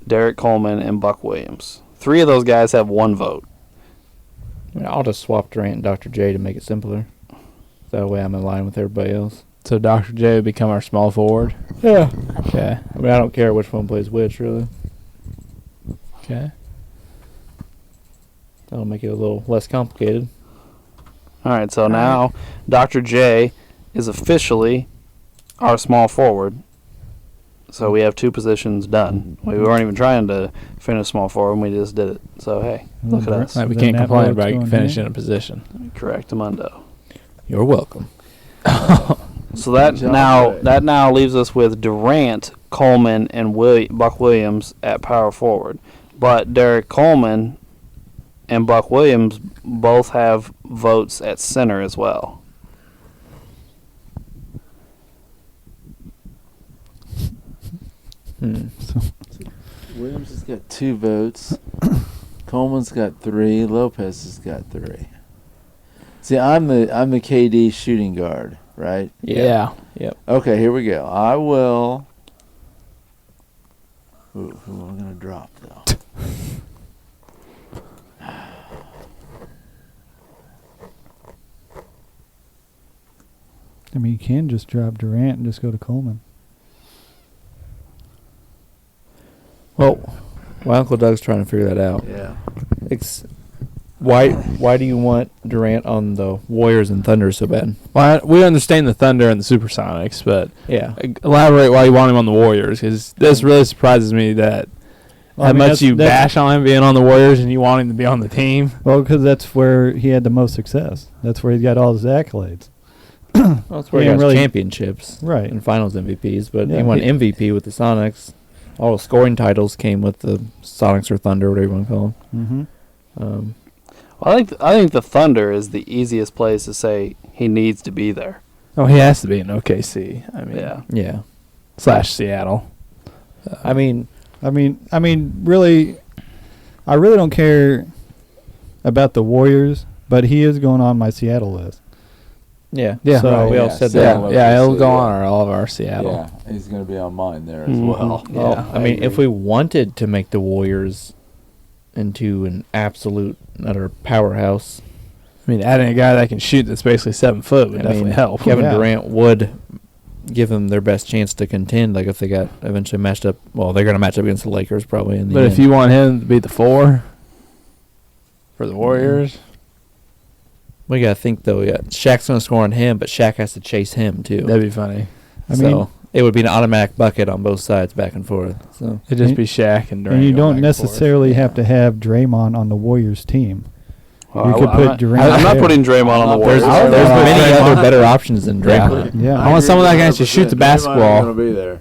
Speaker 1: Derek Coleman, and Buck Williams. 3 of those guys have 1 vote.
Speaker 5: I mean, I'll just swap Durant and Dr. J to make it simpler. That way I'm in line with everybody else.
Speaker 4: So Dr. J will become our small forward.
Speaker 6: Yeah.
Speaker 4: Okay.
Speaker 5: I mean, I don't care which one plays which, really.
Speaker 4: Okay.
Speaker 5: That'll make it a little less complicated.
Speaker 1: All right, so now Dr. J is officially our small forward. So we have 2 positions done. We weren't even trying to finish small forward, and we just did it. So, hey, look at us.
Speaker 4: Like, we
Speaker 6: Then
Speaker 4: can't
Speaker 6: that
Speaker 4: complain
Speaker 6: vote's
Speaker 4: about
Speaker 6: going
Speaker 4: finishing
Speaker 6: here.
Speaker 4: a position.
Speaker 1: Correct, Amundo.
Speaker 5: You're welcome.
Speaker 1: So that
Speaker 3: Good job,
Speaker 1: now
Speaker 3: Ray.
Speaker 1: leaves us with Durant, Coleman, and Buck Williams at power forward. But Derek Coleman and Buck Williams both have votes at center as well.
Speaker 3: Williams has got 2 votes. Coleman's got 3. Lopez has got 3. See, I'm the KD shooting guard, right?
Speaker 4: Yeah.
Speaker 5: Yep.
Speaker 3: Okay, here we go. I will. Who am I gonna drop though?
Speaker 6: I mean, you can just drop Durant and just go to Coleman.
Speaker 5: Well, my Uncle Doug's trying to figure that out.
Speaker 3: Yeah.
Speaker 5: Why do you want Durant on the Warriors and Thunder so bad?
Speaker 4: Well, we understand the Thunder and the Supersonics, but
Speaker 5: Yeah.
Speaker 4: elaborate why you want him on the Warriors, because this really surprises me that
Speaker 6: Well,
Speaker 4: how
Speaker 6: I mean,
Speaker 4: much
Speaker 6: that's-
Speaker 4: you
Speaker 6: that's-
Speaker 4: bash on him being on the Warriors and you want him to be on the team.
Speaker 6: Well, because that's where he had the most success. That's where he got all his accolades.
Speaker 5: Well, that's where
Speaker 6: He
Speaker 5: he
Speaker 6: didn't
Speaker 5: got
Speaker 6: really-
Speaker 5: championships
Speaker 6: Right.
Speaker 5: and Finals MVPs, but
Speaker 6: Yeah,
Speaker 5: he won
Speaker 6: he-
Speaker 5: MVP with the Sonics. All the scoring titles came with the Sonics or Thunder, whatever you want to call
Speaker 6: Mm-hmm.
Speaker 5: them.
Speaker 1: Well, I think the Thunder is the easiest place to say he needs to be there.
Speaker 4: Oh, he has to be in OKC. I mean,
Speaker 1: Yeah.
Speaker 5: Yeah.
Speaker 4: / Seattle.
Speaker 5: I mean,
Speaker 6: Really, I really don't care about the Warriors, but he is going on my Seattle list.
Speaker 5: yeah.
Speaker 4: Yeah.
Speaker 6: So-
Speaker 5: we all
Speaker 3: Yeah,
Speaker 5: said
Speaker 3: so-
Speaker 5: that.
Speaker 4: Yeah, he'll go
Speaker 3: Yeah.
Speaker 4: on all of our Seattle.
Speaker 3: Yeah, he's gonna be on mine there as
Speaker 1: Mhm.
Speaker 3: well.
Speaker 4: Yeah.
Speaker 5: I mean, if we wanted to make the Warriors into an absolute utter powerhouse,
Speaker 4: I mean, adding a guy that can shoot that's basically 7 foot would
Speaker 5: I
Speaker 4: definitely
Speaker 5: mean,
Speaker 4: help.
Speaker 5: Kevin
Speaker 6: Yeah.
Speaker 5: Durant would give them their best chance to contend. Like if they got eventually matched up, well, they're going to match up against the Lakers probably in the
Speaker 4: But
Speaker 5: end.
Speaker 4: if you want him to be the 4 for the Warriors,
Speaker 5: We got to think, though. Yeah, Shaq's going to score on him, but Shaq has to chase him, too.
Speaker 4: That'd be funny. I
Speaker 5: So
Speaker 4: mean,
Speaker 5: it would be an automatic bucket on both sides, back and forth. So
Speaker 4: it'd just be Shaq and Durant.
Speaker 6: And you
Speaker 4: going
Speaker 6: don't
Speaker 4: back and forth.
Speaker 6: necessarily have to have Draymond on the Warriors team.
Speaker 1: Well,
Speaker 6: You could put Durant
Speaker 1: I'm not
Speaker 6: there.
Speaker 1: putting Draymond on the
Speaker 5: there's
Speaker 1: Warriors.
Speaker 5: many other better options than Draymond.
Speaker 6: Yeah.
Speaker 4: I want someone that can actually shoot the basketball.
Speaker 3: Going to be there.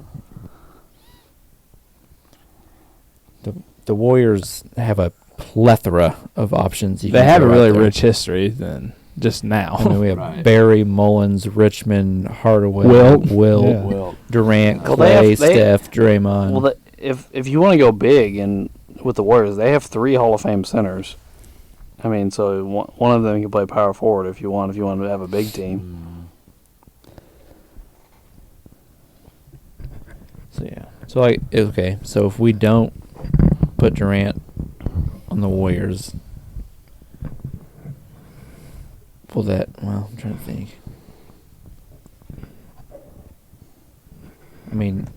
Speaker 5: The Warriors have a plethora of options.
Speaker 4: They have a really rich history than just now.
Speaker 5: I mean, we have
Speaker 3: Right.
Speaker 5: Barry, Mullins, Richmond, Hardaway,
Speaker 4: Wilt.
Speaker 5: Will,
Speaker 6: Yeah.
Speaker 3: Well,
Speaker 5: Durant,
Speaker 1: Well,
Speaker 5: Clay,
Speaker 1: they-
Speaker 5: Steph, Draymond.
Speaker 1: Well, if you want to go big and with the Warriors, they have 3 Hall of Fame centers. I mean, so one of them can play power forward if you want. If you want to have a big team.
Speaker 5: So yeah. So okay. So if we don't put Durant on the Warriors, well, I'm trying to think. I mean,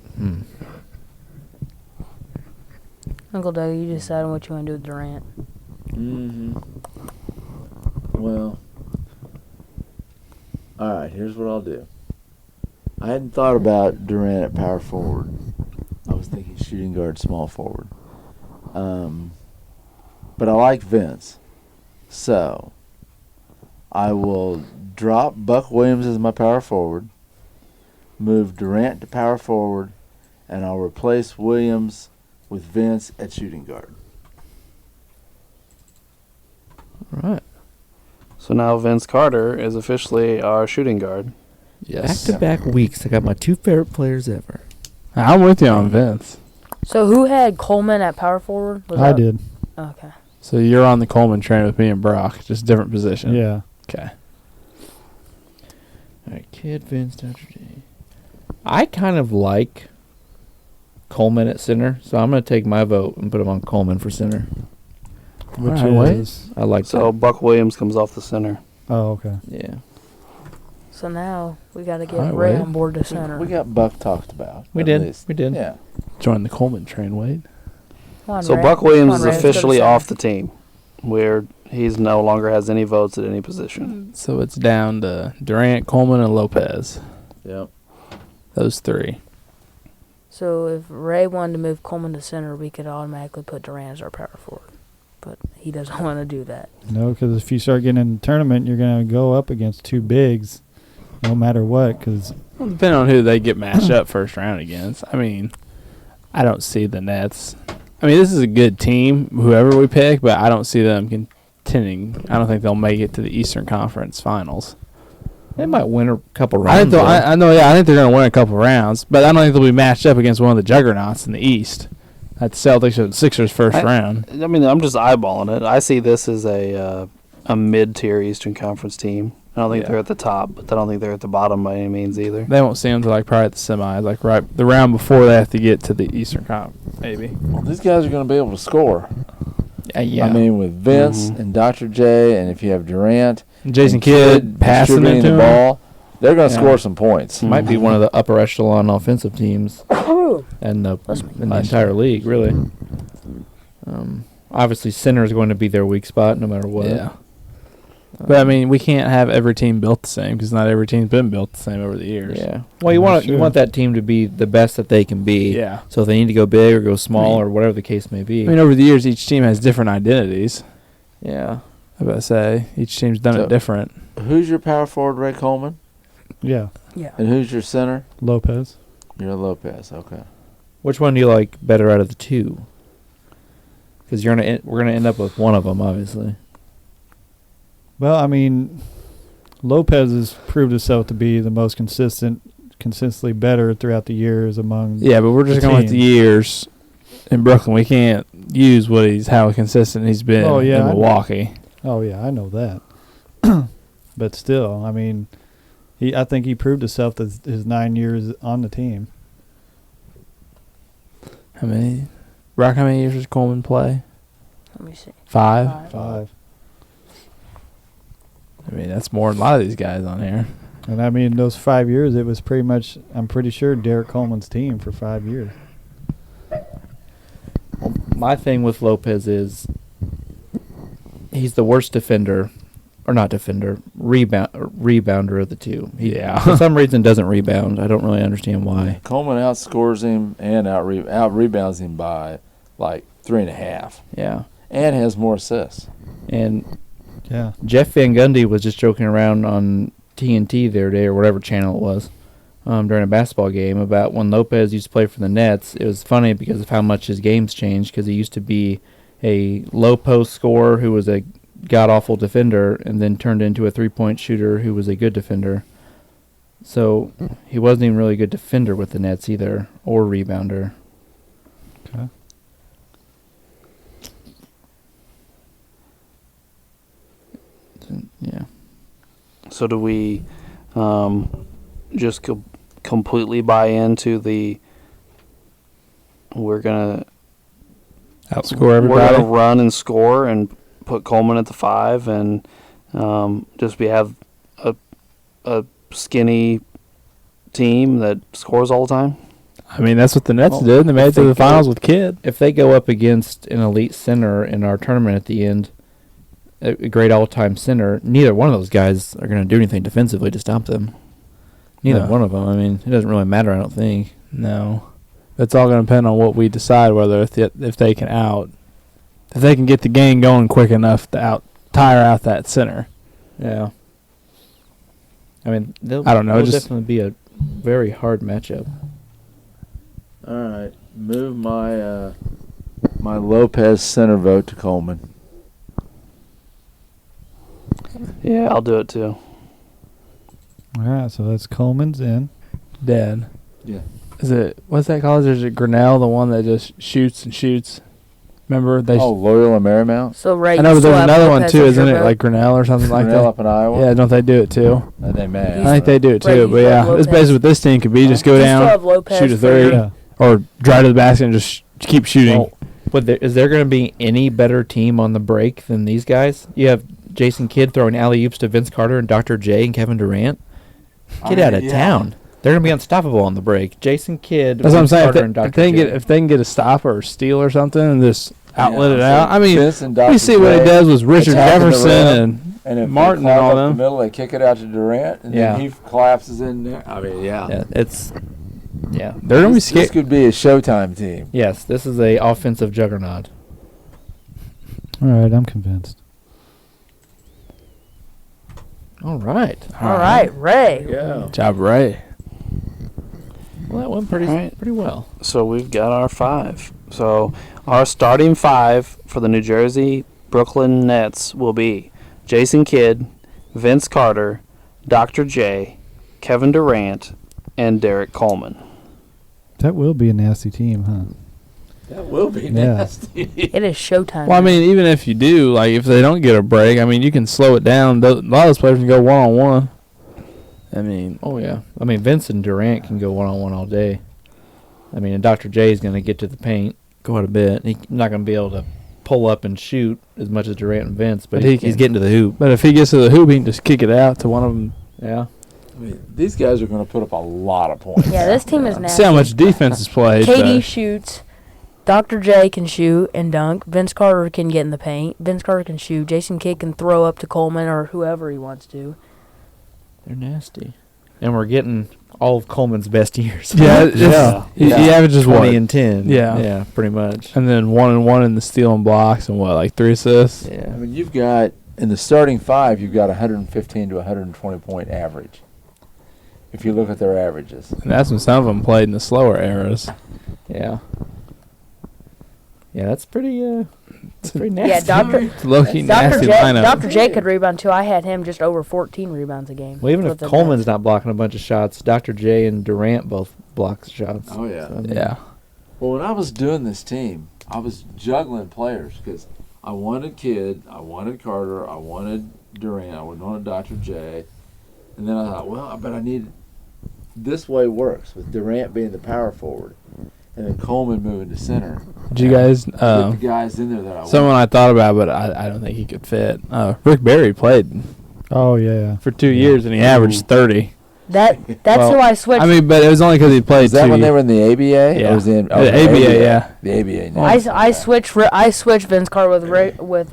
Speaker 2: Uncle Doug, you decide on what you want to do with Durant.
Speaker 3: Well, all right. Here's what I'll do. I hadn't thought about Durant at power forward. I was thinking shooting guard, small forward. But I like Vince, so I will drop Buck Williams as my power forward, move Durant to power forward, and I'll replace Williams with Vince at shooting guard.
Speaker 5: all right.
Speaker 1: So now Vince Carter is officially our shooting guard.
Speaker 4: Yes.
Speaker 5: Back-to-back weeks. I got my 2 favorite players ever.
Speaker 4: I'm with you on Vince.
Speaker 2: So who had Coleman at power forward? Was
Speaker 6: I
Speaker 2: that-
Speaker 6: did.
Speaker 2: Okay.
Speaker 4: So you're on the Coleman train with me and Brock, just different position.
Speaker 6: Yeah.
Speaker 4: Okay.
Speaker 5: All right, Kid, Vince, Dr. J. I kind of like Coleman at center, so I'm going to take my vote and put him on Coleman for center.
Speaker 6: Which
Speaker 4: Alright,
Speaker 6: is.
Speaker 5: I like
Speaker 1: So Buck Williams comes off the center.
Speaker 6: Oh, okay.
Speaker 5: that. Yeah.
Speaker 2: So now we got to get
Speaker 4: Alright,
Speaker 2: Ray
Speaker 4: Wade.
Speaker 2: on board to center.
Speaker 3: We got Buck talked about.
Speaker 5: We
Speaker 3: at
Speaker 5: did.
Speaker 3: least.
Speaker 5: We did.
Speaker 3: Yeah.
Speaker 4: Join the Coleman train, Wade.
Speaker 2: Come on,
Speaker 1: So
Speaker 2: Ray.
Speaker 1: Buck
Speaker 2: Come
Speaker 1: Williams
Speaker 2: on,
Speaker 1: is
Speaker 2: Ray, let's go to
Speaker 1: officially
Speaker 2: center.
Speaker 1: off the team, where he's no longer has any votes at any position.
Speaker 4: So it's down to Durant, Coleman, and Lopez.
Speaker 3: Yep.
Speaker 4: Those 3.
Speaker 2: So if Ray wanted to move Coleman to center, we could automatically put Durant as our power forward. But he doesn't want to do that.
Speaker 6: No, because if you start getting in the tournament, you're going to go up against 2 bigs, no matter what. Because
Speaker 4: Well, depending on who they get matched up first round against. I mean, I don't see the Nets. I mean, this is a good team, whoever we pick, but I don't see them contending. I don't think they'll make it to the Eastern Conference Finals.
Speaker 5: They might win a couple
Speaker 4: I
Speaker 5: rounds.
Speaker 4: think I know. Yeah, I think they're going to win a couple rounds, but I don't think they'll be matched up against one of the juggernauts in the East. That's Celtics or the Sixers first round.
Speaker 1: I mean, I'm just eyeballing it. I see this as a mid-tier Eastern Conference team. I don't think
Speaker 4: Yeah.
Speaker 1: they're at the top, but I don't think they're at the bottom by any means either.
Speaker 4: They won't see them until like probably at the semis, like right the round before they have to get to the Eastern Conference, maybe.
Speaker 3: Well, these guys are going to be able to score.
Speaker 5: Yeah.
Speaker 3: I mean, with Vince
Speaker 1: Mhm.
Speaker 3: and Dr. J, and if you have Durant,
Speaker 4: Jason
Speaker 3: and
Speaker 4: Kidd passing it
Speaker 3: distributing
Speaker 4: to
Speaker 3: the
Speaker 4: him.
Speaker 3: ball, they're going to
Speaker 4: Yeah.
Speaker 3: score some points.
Speaker 5: might be one of the upper echelon offensive teams in the entire league, really. Obviously, center is going to be their weak spot no matter what.
Speaker 4: Yeah. But I mean, we can't have every team built the same because not every team's been built the same over the years.
Speaker 5: Yeah. Well, you want
Speaker 6: Sure.
Speaker 5: that team to be the best that they can be.
Speaker 4: Yeah.
Speaker 5: So if they need to go big or go small
Speaker 4: I mean-
Speaker 5: or whatever the case may be.
Speaker 4: I mean, over the years, each team has different identities.
Speaker 5: yeah.
Speaker 4: I about to say each team's done
Speaker 3: So-
Speaker 4: it different.
Speaker 3: Who's your power forward, Ray Coleman?
Speaker 6: yeah,
Speaker 2: Yeah.
Speaker 3: And who's your center?
Speaker 6: Lopez.
Speaker 3: You're Lopez. Okay.
Speaker 5: Which one do you like better out of the two? Because we're gonna end up with one of them, obviously.
Speaker 6: Well, I mean, Lopez has proved himself to be the most consistently better throughout the years among.
Speaker 4: Yeah, but we're just
Speaker 6: the
Speaker 4: going with the
Speaker 6: team.
Speaker 4: years in Brooklyn. We can't use how consistent he's been
Speaker 6: Oh, yeah,
Speaker 4: in
Speaker 6: I know.
Speaker 4: Milwaukee.
Speaker 6: Oh yeah, I know that. But still, I mean, I think he proved himself his 9 years on the team.
Speaker 4: How many? Brock, how many years does Coleman play?
Speaker 2: Let me see.
Speaker 4: 5?
Speaker 6: 5.
Speaker 4: I mean, that's more than a lot of these guys on here.
Speaker 6: And I mean, those 5 years, it was pretty much, I'm pretty sure, Derek Coleman's team for 5 years.
Speaker 5: Well, my thing with Lopez is he's the worst defender, or not defender, rebounder of the two. He,
Speaker 4: Yeah.
Speaker 5: for some reason, doesn't rebound. I don't really understand why.
Speaker 3: Coleman outscores him and out rebounds him by like 3.5,
Speaker 5: Yeah.
Speaker 3: and has more assists.
Speaker 5: And
Speaker 6: Yeah.
Speaker 5: Jeff Van Gundy was just joking around on TNT the other day, or whatever channel it was, during a basketball game about when Lopez used to play for the Nets. It was funny because of how much his game's changed, because he used to be a low post scorer who was a god-awful defender and then turned into a three-point shooter who was a good defender. So he wasn't even really a good defender with the Nets either, or rebounder.
Speaker 6: Okay.
Speaker 5: Yeah.
Speaker 1: So do we just completely buy into the we're gonna
Speaker 4: Outscore everybody.
Speaker 1: We're gonna run and score and put Coleman at the 5 and just have a skinny team that scores all the time?
Speaker 4: I mean, that's what the Nets did. They made it to the finals with Kidd.
Speaker 5: If they go up against an elite center in our tournament at the end, a great all-time center, neither one of those guys are going to do anything defensively to stop them. Neither
Speaker 4: No.
Speaker 5: one of them. I mean, it doesn't really matter, I don't think.
Speaker 4: No. It's all going to depend on what we decide, whether if they can get the game going quick enough to tire out that center.
Speaker 5: Yeah. I mean,
Speaker 4: I don't know,
Speaker 5: It'll
Speaker 4: just-
Speaker 5: definitely be a very hard matchup.
Speaker 3: All right, move my my Lopez center vote to Coleman.
Speaker 1: Yeah, I'll do it too.
Speaker 6: All right, so that's Coleman's in.
Speaker 4: Dead.
Speaker 3: Yeah.
Speaker 4: What's that college? Is it Grinnell, the one that just shoots and shoots? Remember?
Speaker 3: Loyola Marymount?
Speaker 2: So Ray,
Speaker 4: I know,
Speaker 2: you
Speaker 4: but
Speaker 2: still
Speaker 4: there's
Speaker 2: have
Speaker 4: another one
Speaker 2: Lopez
Speaker 4: too,
Speaker 2: as
Speaker 4: isn't
Speaker 2: your
Speaker 4: it?
Speaker 2: vote?
Speaker 4: Like Grinnell or something like
Speaker 3: Grinnell
Speaker 4: that?
Speaker 3: up in Iowa?
Speaker 4: Yeah, don't they do it too?
Speaker 3: They may.
Speaker 4: I think they do it
Speaker 2: Ray,
Speaker 4: too,
Speaker 2: you
Speaker 4: but
Speaker 2: still have
Speaker 4: yeah, it's
Speaker 2: Lopez.
Speaker 4: basically what this team could be. Just go
Speaker 2: Do you still
Speaker 4: down,
Speaker 2: have Lopez
Speaker 4: shoot a
Speaker 2: for
Speaker 4: three,
Speaker 2: your-
Speaker 6: Yeah.
Speaker 4: or drive to the basket and just keep shooting.
Speaker 5: Oh, but is there going to be any better team on the break than these guys? You have Jason Kidd throwing alley-oops to Vince Carter and Dr. J and Kevin Durant. Get out of town. They're going to be unstoppable on the break. Jason Kidd,
Speaker 4: That's what I'm
Speaker 5: Vince
Speaker 4: saying.
Speaker 5: Carter, and
Speaker 4: If
Speaker 5: Dr.
Speaker 4: they,
Speaker 5: J.
Speaker 4: if they can get a stop or a steal or something and just outlet it out. I mean,
Speaker 3: Vince and
Speaker 4: we
Speaker 3: Dr.
Speaker 4: see what he
Speaker 3: J
Speaker 4: does with Richard
Speaker 3: attacking the
Speaker 4: Jefferson
Speaker 3: rim,
Speaker 4: and
Speaker 3: if
Speaker 4: Martin
Speaker 3: they
Speaker 4: and
Speaker 3: climb
Speaker 4: all
Speaker 3: up the
Speaker 4: them.
Speaker 3: middle, they kick it out to Durant, and
Speaker 5: Yeah.
Speaker 3: then he collapses in there. I mean,
Speaker 5: Yeah,
Speaker 4: They're going to be
Speaker 3: This
Speaker 4: scared.
Speaker 3: could be a Showtime team.
Speaker 5: Yes, this is a offensive juggernaut.
Speaker 6: All right, I'm convinced.
Speaker 5: All right.
Speaker 2: All right, Ray.
Speaker 3: Yeah.
Speaker 4: Job right.
Speaker 5: Well, that went pretty
Speaker 1: All right.
Speaker 5: pretty well.
Speaker 1: So we've got our 5. So our starting 5 for the New Jersey Brooklyn Nets will be Jason Kidd, Vince Carter, Dr. J, Kevin Durant, and Derek Coleman.
Speaker 6: That will be a nasty team, huh?
Speaker 3: That will be
Speaker 6: Yeah.
Speaker 3: nasty.
Speaker 2: It is showtime.
Speaker 4: Well, I mean, even if you do, like, if they don't get a break, I mean, you can slow it down. A lot of those players can go one-on-one. I mean,
Speaker 5: Oh, yeah. I mean, Vince and Durant can go one-on-one all day. I mean, and Dr. J is going to get to the paint quite a bit. He's not going to be able to pull up and shoot as much as Durant and Vince, but
Speaker 4: But he
Speaker 5: he's
Speaker 4: can.
Speaker 5: getting to the hoop.
Speaker 4: but if he gets to the hoop, he can just kick it out to one of them.
Speaker 5: Yeah.
Speaker 3: I mean, these guys are going to put up a lot of points.
Speaker 2: yeah, this team is nasty.
Speaker 4: See how much defense is played.
Speaker 2: KD
Speaker 4: but-
Speaker 2: shoots. Dr. J can shoot and dunk. Vince Carter can get in the paint. Vince Carter can shoot. Jason Kidd can throw up to Coleman or whoever he wants to.
Speaker 5: They're nasty. And we're getting all of Coleman's best years.
Speaker 4: Yeah, He averages
Speaker 5: 20
Speaker 4: what?
Speaker 5: and 10.
Speaker 4: Yeah.
Speaker 5: Yeah, pretty much.
Speaker 4: And then 1-1 in the steal and blocks and what, like 3 assists?
Speaker 5: Yeah.
Speaker 3: I mean, you've got, in the starting 5, you've got 115 to 120 point average. If you look at their averages.
Speaker 4: And that's when some of them played in the slower eras.
Speaker 5: Yeah. Yeah, that's pretty nasty.
Speaker 2: Yeah, Dr.
Speaker 4: It's a low-key
Speaker 2: Dr.
Speaker 4: nasty
Speaker 2: J,
Speaker 4: lineup.
Speaker 2: Dr. J could rebound too. I had him just over 14 rebounds a game.
Speaker 5: Well, even
Speaker 2: for
Speaker 5: if
Speaker 2: the
Speaker 5: Coleman's
Speaker 2: Nets.
Speaker 5: not blocking a bunch of shots, Dr. J and Durant both block shots.
Speaker 3: Oh, yeah.
Speaker 5: So, I mean,
Speaker 4: Yeah.
Speaker 3: Well, when I was doing this team, I was juggling players because I wanted Kidd, I wanted Carter, I wanted Durant, I wanted Dr. J. And then I thought, well, but I need this way works with Durant being the power forward and then Coleman moving to center.
Speaker 4: Did you guys?
Speaker 3: Get the guys in there that I
Speaker 4: Someone
Speaker 3: want.
Speaker 4: I thought about, but I don't think he could fit. Rick Barry played
Speaker 6: Oh, yeah.
Speaker 4: for 2 years and he averaged 30.
Speaker 2: That's
Speaker 4: Well,
Speaker 2: who I switched.
Speaker 4: I mean, but it was only because he played
Speaker 3: Was that
Speaker 4: 2
Speaker 3: when they were in the ABA?
Speaker 4: Yeah.
Speaker 3: Or was it in,
Speaker 4: The ABA, yeah.
Speaker 3: The ABA.
Speaker 2: I switched Vince Carter with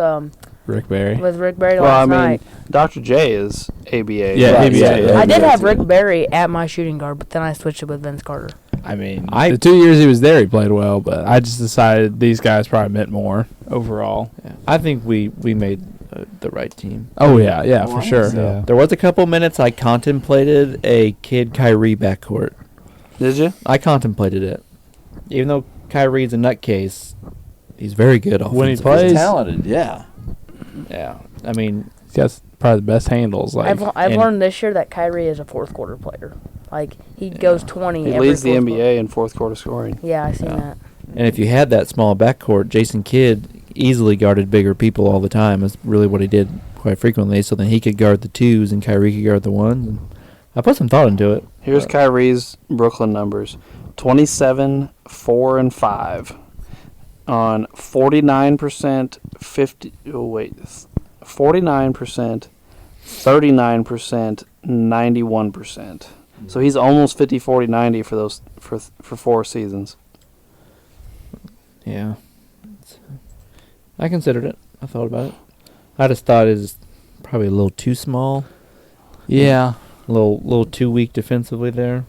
Speaker 4: Rick Barry.
Speaker 2: with Rick Barry
Speaker 1: Well, I
Speaker 2: last
Speaker 1: mean,
Speaker 2: night.
Speaker 1: Dr. J is ABA.
Speaker 4: Yeah,
Speaker 3: Right,
Speaker 4: ABA.
Speaker 3: yeah,
Speaker 2: I did
Speaker 3: yeah,
Speaker 2: have
Speaker 3: too.
Speaker 2: Rick Barry at my shooting guard, but then I switched it with Vince Carter.
Speaker 4: I mean,
Speaker 5: I-
Speaker 4: the 2 years he was there, he played well, but I just decided these guys probably meant more overall.
Speaker 5: Yeah, I think we made the right team.
Speaker 4: Oh, yeah,
Speaker 3: Oh,
Speaker 4: for
Speaker 3: I
Speaker 4: sure.
Speaker 3: think so.
Speaker 6: Yeah.
Speaker 5: There was a couple minutes I contemplated a Kid Kyrie backcourt.
Speaker 1: Did you?
Speaker 5: I contemplated it. Even though Kyrie's a nutcase, he's very good offensively.
Speaker 4: When he
Speaker 3: He's
Speaker 4: plays-
Speaker 3: talented, yeah.
Speaker 5: Yeah. I mean,
Speaker 4: He's got probably the best handles. Like,
Speaker 2: I've
Speaker 5: and-
Speaker 2: learned this year that Kyrie is a fourth quarter player. Like, he goes 20
Speaker 1: He
Speaker 2: every
Speaker 1: leads the
Speaker 2: fourth
Speaker 1: NBA in fourth quarter scoring.
Speaker 2: quarter. Yeah, I seen
Speaker 5: Yeah.
Speaker 2: that.
Speaker 5: and if you had that small backcourt, Jason Kidd easily guarded bigger people all the time. Is really what he did quite frequently. So then he could guard the twos and Kyrie could guard the ones. And I put some thought into it.
Speaker 1: Here's Kyrie's Brooklyn numbers: 27, 4, and 5 on 49%, 50. Oh wait, 49%, 39%, 91%. So he's almost 50, 40, 90 for those for 4 seasons.
Speaker 5: Yeah. I considered it. I thought about it. I just thought it was probably a little too small.
Speaker 4: yeah.
Speaker 5: A little too weak defensively there.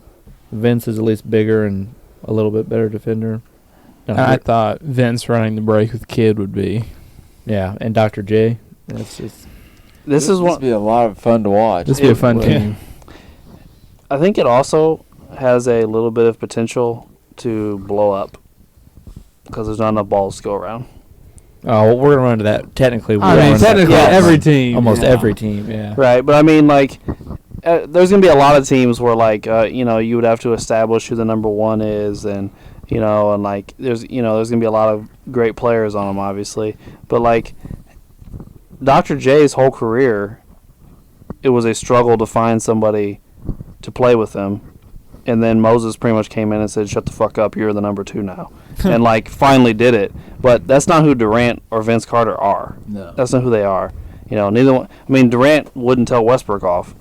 Speaker 5: Vince is at least bigger and a little bit better defender.
Speaker 4: And I thought Vince running the break with Kid would be.
Speaker 5: yeah, and Dr. J. That's just
Speaker 1: This is
Speaker 3: would
Speaker 1: one.
Speaker 3: be a lot of fun to watch.
Speaker 4: This would be a fun
Speaker 1: would.
Speaker 4: team.
Speaker 1: I think it also has a little bit of potential to blow up because there's not enough balls to go around.
Speaker 5: oh, well, we're gonna run into that. Technically, we're
Speaker 4: I
Speaker 5: gonna
Speaker 4: mean,
Speaker 5: run into that
Speaker 4: technically,
Speaker 1: Yeah.
Speaker 4: every team.
Speaker 5: almost
Speaker 1: Yeah.
Speaker 5: every team. Yeah.
Speaker 1: Right, but I mean, like, there's gonna be a lot of teams where, like, you would have to establish who the number one is, and and like, there's gonna be a lot of great players on them, obviously, but like, Dr. J's whole career, it was a struggle to find somebody to play with him, and then Moses pretty much came in and said, "Shut the fuck up, you're the number 2 now," and like finally did it. But that's not who Durant or Vince Carter are.
Speaker 3: No.
Speaker 1: That's not who they are. Neither one. I mean, Durant wouldn't tell Westbrook off.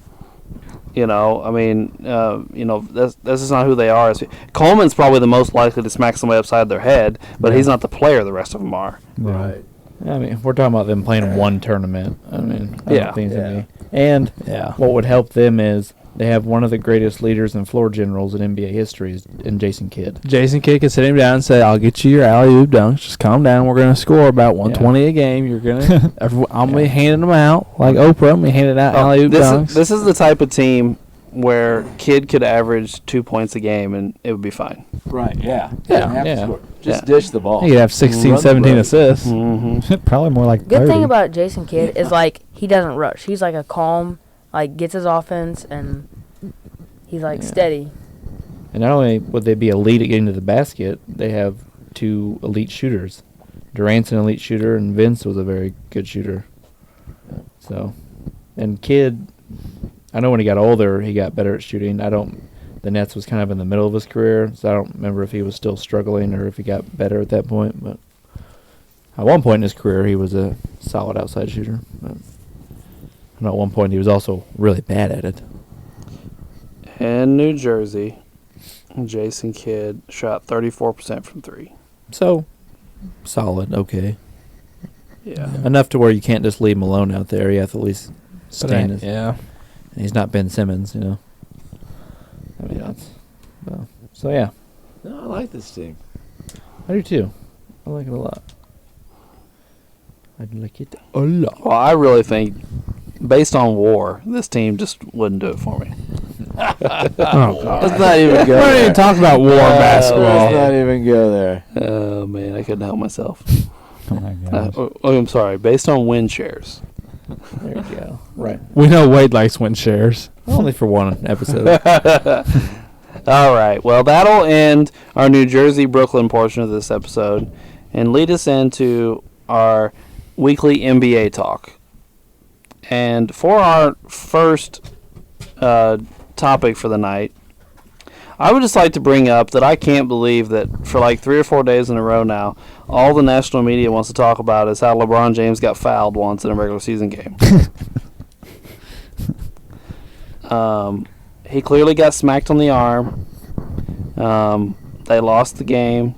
Speaker 1: That's just not who they are. Coleman's probably the most likely to smack somebody upside their head, but he's not the player the rest of them are.
Speaker 3: Right.
Speaker 5: I mean, we're talking about them playing one tournament. I mean, I
Speaker 1: Yeah.
Speaker 5: don't think it's gonna
Speaker 3: Yeah.
Speaker 5: be. And
Speaker 4: Yeah.
Speaker 5: what would help them is they have one of the greatest leaders and floor generals in NBA history in Jason Kidd.
Speaker 4: Jason Kidd can sit him down and say, "I'll get you your alley-oop dunks. Just calm down. We're gonna score about 120 a game. You're gonna. I'm gonna be handing them out like Oprah. I'm gonna handing out alley-oop dunks."
Speaker 1: This is the type of team where Kid could average 2 points a game and it would be fine.
Speaker 3: Right, yeah.
Speaker 4: Yeah,
Speaker 3: Doesn't have to
Speaker 5: yeah.
Speaker 3: score. Just
Speaker 1: Yeah.
Speaker 3: dish the ball.
Speaker 4: He could have 16,
Speaker 3: Run the
Speaker 4: 17
Speaker 3: road.
Speaker 4: assists.
Speaker 1: Mm-hmm.
Speaker 6: Probably more like
Speaker 2: Good
Speaker 6: 30.
Speaker 2: thing about Jason Kidd is, like, he doesn't rush. He's, like, a calm, like, gets his offense, and he's, like,
Speaker 5: Yeah.
Speaker 2: steady.
Speaker 5: And not only would they be elite at getting to the basket, they have 2 elite shooters. Durant's an elite shooter, and Vince was a very good shooter. So, and Kidd, I know when he got older, he got better at shooting. The Nets was kind of in the middle of his career, so I don't remember if he was still struggling or if he got better at that point. But at one point in his career, he was a solid outside shooter. But I know at one point he was also really bad at it.
Speaker 1: In New Jersey, Jason Kidd shot 34% from 3.
Speaker 5: So, solid, okay.
Speaker 1: Yeah.
Speaker 5: Enough to where you can't just leave him alone out there. You have to at least stand his.
Speaker 4: Yeah.
Speaker 5: And he's not Ben Simmons, I mean, so yeah,
Speaker 3: No, I like this team.
Speaker 5: I do too. I like it a lot. I like it a lot.
Speaker 1: Well, I really think, based on war, this team just wouldn't do it for me.
Speaker 4: Oh, God.
Speaker 3: Let's not even go
Speaker 4: We don't
Speaker 3: there.
Speaker 4: even talk about war
Speaker 3: Let's
Speaker 4: basketball.
Speaker 3: not even go there.
Speaker 1: Oh, man, I couldn't help myself.
Speaker 6: Oh my gosh.
Speaker 1: I'm sorry. Based on win shares.
Speaker 5: There you go. Right.
Speaker 4: We know Wade likes win shares.
Speaker 5: Only for one episode.
Speaker 1: All right. Well, that'll end our New Jersey Brooklyn portion of this episode and lead us into our weekly NBA talk. And for our first topic for the night, I would just like to bring up that I can't believe that for like 3 or 4 days in a row now, all the national media wants to talk about is how LeBron James got fouled once in a regular season game. He clearly got smacked on the arm. They lost the game.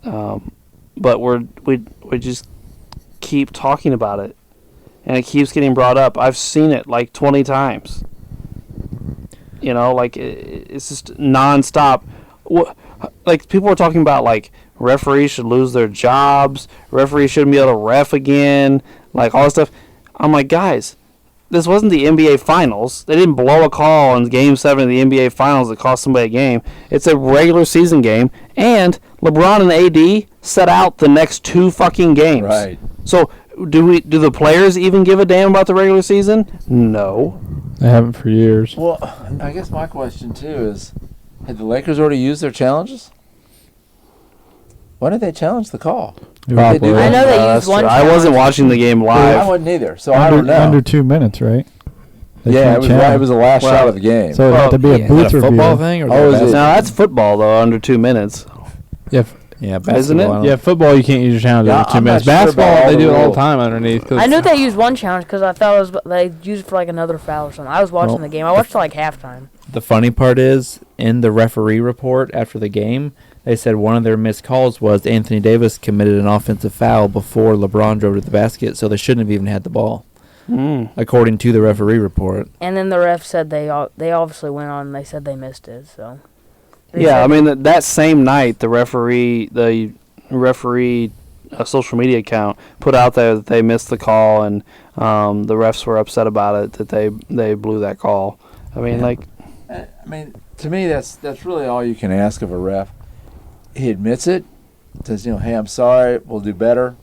Speaker 1: But we just keep talking about it, and it keeps getting brought up. I've seen it like 20 times. You know, like it's just nonstop. Like people are talking about like referees should lose their jobs, referees shouldn't be able to ref again, like all this stuff. I'm like, guys, this wasn't the NBA Finals. They didn't blow a call in Game 7 of the NBA Finals that cost somebody a game. It's a regular season game, and LeBron and AD set out the next 2 fucking games.
Speaker 3: Right.
Speaker 1: So do the players even give a damn about the regular season? No.
Speaker 4: They haven't for years.
Speaker 3: Well, I guess my question too is, had the Lakers already used their challenges? Why did they challenge the call? Did they do
Speaker 2: I
Speaker 3: that?
Speaker 2: know they
Speaker 1: that's
Speaker 2: used one
Speaker 1: true. I wasn't
Speaker 2: challenge.
Speaker 1: watching the game
Speaker 3: I
Speaker 1: live.
Speaker 3: wasn't either, so I don't know.
Speaker 6: Under 2 minutes, right? They
Speaker 3: Yeah,
Speaker 6: can't
Speaker 3: it was
Speaker 6: challenge.
Speaker 3: right. It was the last
Speaker 1: Well,
Speaker 3: shot of the game.
Speaker 6: So it had to be
Speaker 1: Well,
Speaker 6: a
Speaker 5: Is
Speaker 6: booth
Speaker 5: that a
Speaker 6: review.
Speaker 5: football thing? Or
Speaker 3: Oh, is
Speaker 1: No,
Speaker 3: it?
Speaker 1: that's football though. Under 2 minutes.
Speaker 4: Yeah,
Speaker 5: Yeah,
Speaker 1: Isn't it?
Speaker 5: basketball, I don't-
Speaker 4: yeah. Football, you can't use your challenge
Speaker 3: Yeah,
Speaker 4: over 2
Speaker 3: I'm not
Speaker 4: minutes.
Speaker 3: sure about
Speaker 4: Basketball,
Speaker 3: all
Speaker 4: they
Speaker 3: the
Speaker 4: do it all the
Speaker 3: rules.
Speaker 4: time underneath. 'cause
Speaker 2: I knew they used one challenge because I thought it was they used it for like another foul or something. I was watching
Speaker 5: Well,
Speaker 2: the game. I watched till like halftime.
Speaker 5: The funny part is, in the referee report after the game, they said one of their missed calls was Anthony Davis committed an offensive foul before LeBron drove to the basket, so they shouldn't have even had the ball, according to the referee report.
Speaker 2: And then the ref said they obviously went on and they said they missed it. So they
Speaker 1: Yeah, I
Speaker 2: said-
Speaker 1: mean that same night, the referee social media account put out there that they missed the call, and the refs were upset about it that they blew that call. I mean,
Speaker 3: Yeah.
Speaker 1: like,
Speaker 3: I mean, to me, that's really all you can ask of a ref. He admits it, says, hey, I'm sorry, we'll do better.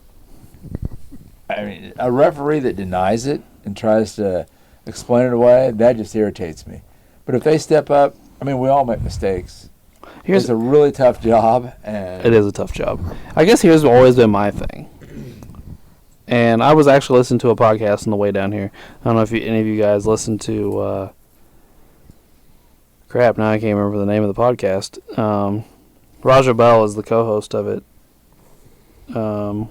Speaker 3: I mean, a referee that denies it and tries to explain it away, that just irritates me. But if they step up, I mean, we all make mistakes. It's a really tough job, and
Speaker 1: it is a tough job. I guess here's always been my thing. And I was actually listening to a podcast on the way down here. I don't know if any of you guys listened to. Crap! Now I can't remember the name of the podcast. Raja Bell is the co-host of it.
Speaker 3: I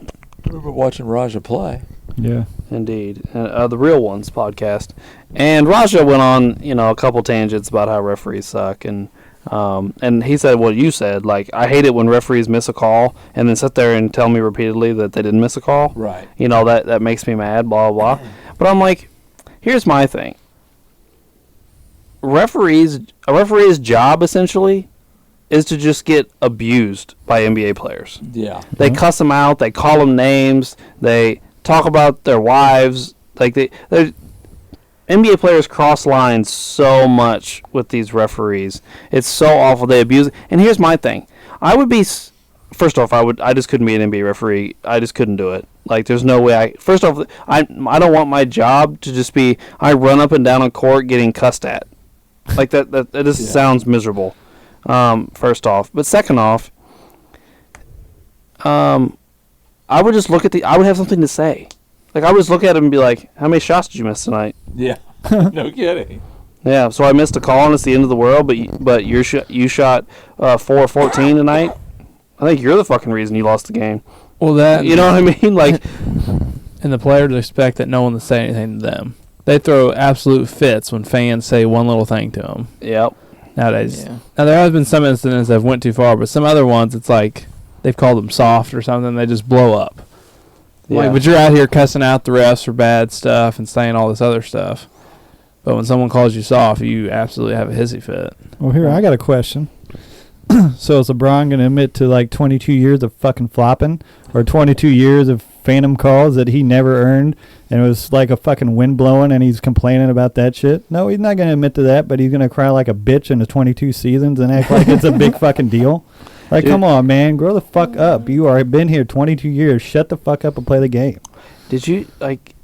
Speaker 3: remember watching Raja play.
Speaker 6: Yeah.
Speaker 1: Indeed, the Real Ones podcast, and Raja went on, a couple tangents about how referees suck, and he said what you said. Like, I hate it when referees miss a call and then sit there and tell me repeatedly that they didn't miss a call.
Speaker 3: Right.
Speaker 1: That makes me mad. Blah blah blah. But I'm like, here's my thing. A referee's job essentially is to just get abused by NBA players.
Speaker 3: Yeah.
Speaker 1: They cuss them out. They call them names. They talk about their wives. Like NBA players cross lines so much with these referees. It's so awful. They abuse. And here's my thing. I would be. First off, I just couldn't be an NBA referee. I just couldn't do it. Like, there's no way First off, I don't want my job to just be I run up and down a court getting cussed at. Like that just sounds miserable. First off, but second off, I would just I would have something to say. Like, I would just look at him and be like, "How many shots did you miss tonight?"
Speaker 3: Yeah. No kidding.
Speaker 1: Yeah, so I missed a call and it's the end of the world, but you shot 4-14 tonight. I think you're the fucking reason you lost the game.
Speaker 4: Well, that
Speaker 1: You know what I mean? Like,
Speaker 4: and the players expect that no one to say anything to them. They throw absolute fits when fans say one little thing to them
Speaker 1: yep.
Speaker 4: nowadays.
Speaker 5: Yeah.
Speaker 4: Now, there has been some incidents that have went too far, but some other ones, it's like they've called them soft or something. They just blow up.
Speaker 1: Yeah.
Speaker 4: Like, but you're out here cussing out the refs for bad stuff and saying all this other stuff. But when someone calls you soft, you absolutely have a hissy fit.
Speaker 6: Well, here, I got a question. So is LeBron going to admit to like 22 years of fucking flopping or 22 years of phantom calls that he never earned and it was like a fucking wind blowing and he's complaining about that shit? No, he's not going to admit to that, but he's going to cry like a bitch in the 22 seasons and act like it's a big fucking deal. Like,
Speaker 1: Dude.
Speaker 6: come on, man. Grow the fuck up. You are been here 22 years. Shut the fuck up and play the game.
Speaker 1: Did you, like,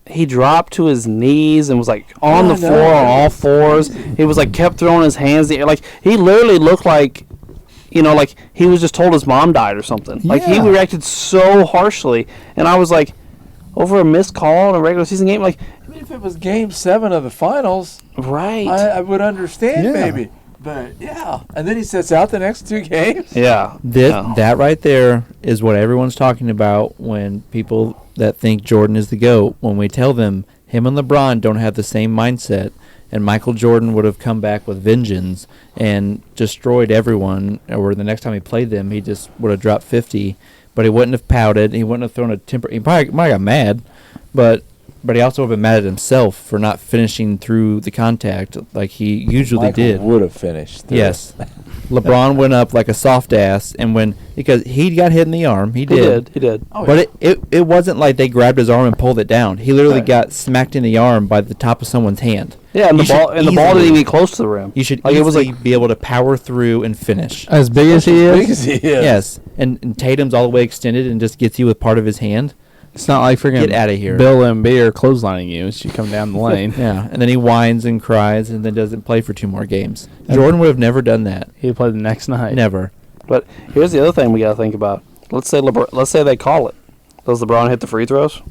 Speaker 1: he dropped to his knees and was, like, on the floor on all fours. He was, like, kept throwing his hands in the air. Like, he literally looked like, like he was just told his mom died or something. Like, he
Speaker 6: Yeah.
Speaker 1: reacted so harshly. And I was like, over a missed call in a regular season game? Like,
Speaker 3: I mean, if it was Game 7 of the finals,
Speaker 1: right.
Speaker 3: I would understand,
Speaker 6: Yeah.
Speaker 3: maybe. But, yeah. And then he sits out the next 2 games?
Speaker 1: Yeah.
Speaker 5: That right there is what everyone's talking about when people that think Jordan is the GOAT. When we tell them him and LeBron don't have the same mindset, and Michael Jordan would have come back with vengeance and destroyed everyone, or the next time he played them, he just would have dropped 50. but he wouldn't have pouted. He wouldn't have thrown a temper. He might have got mad, but he also would have been mad at himself for not finishing through the contact like he usually
Speaker 3: Michael
Speaker 5: did.
Speaker 3: would have finished. through.
Speaker 5: Yes. LeBron went up like a soft ass, and because he got hit in the arm, he did.
Speaker 1: He did.
Speaker 3: Oh,
Speaker 5: But it wasn't like they grabbed his arm and pulled it down. He literally
Speaker 3: Right.
Speaker 5: got smacked in the arm by the top of someone's hand.
Speaker 1: Yeah, and
Speaker 5: You
Speaker 1: the ball
Speaker 5: should
Speaker 1: didn't
Speaker 5: easily-
Speaker 1: even get close to the rim.
Speaker 5: You should
Speaker 1: Like, it was
Speaker 5: easily be able to power through and finish.
Speaker 4: As big as he
Speaker 3: Big
Speaker 4: is,
Speaker 3: as he is.
Speaker 5: Yes, and Tatum's all the way extended and just gets you with part of his hand.
Speaker 4: it's not like freaking
Speaker 5: Get outta here.
Speaker 4: Bill Embiid or clotheslining you as you come down the lane.
Speaker 5: Yeah, and then he whines and cries and then doesn't play for 2 more games. Jordan would have never done that.
Speaker 4: He played the next night.
Speaker 5: Never.
Speaker 1: But here's the other thing we got to think about. Let's say they call it. Does LeBron hit the free throws?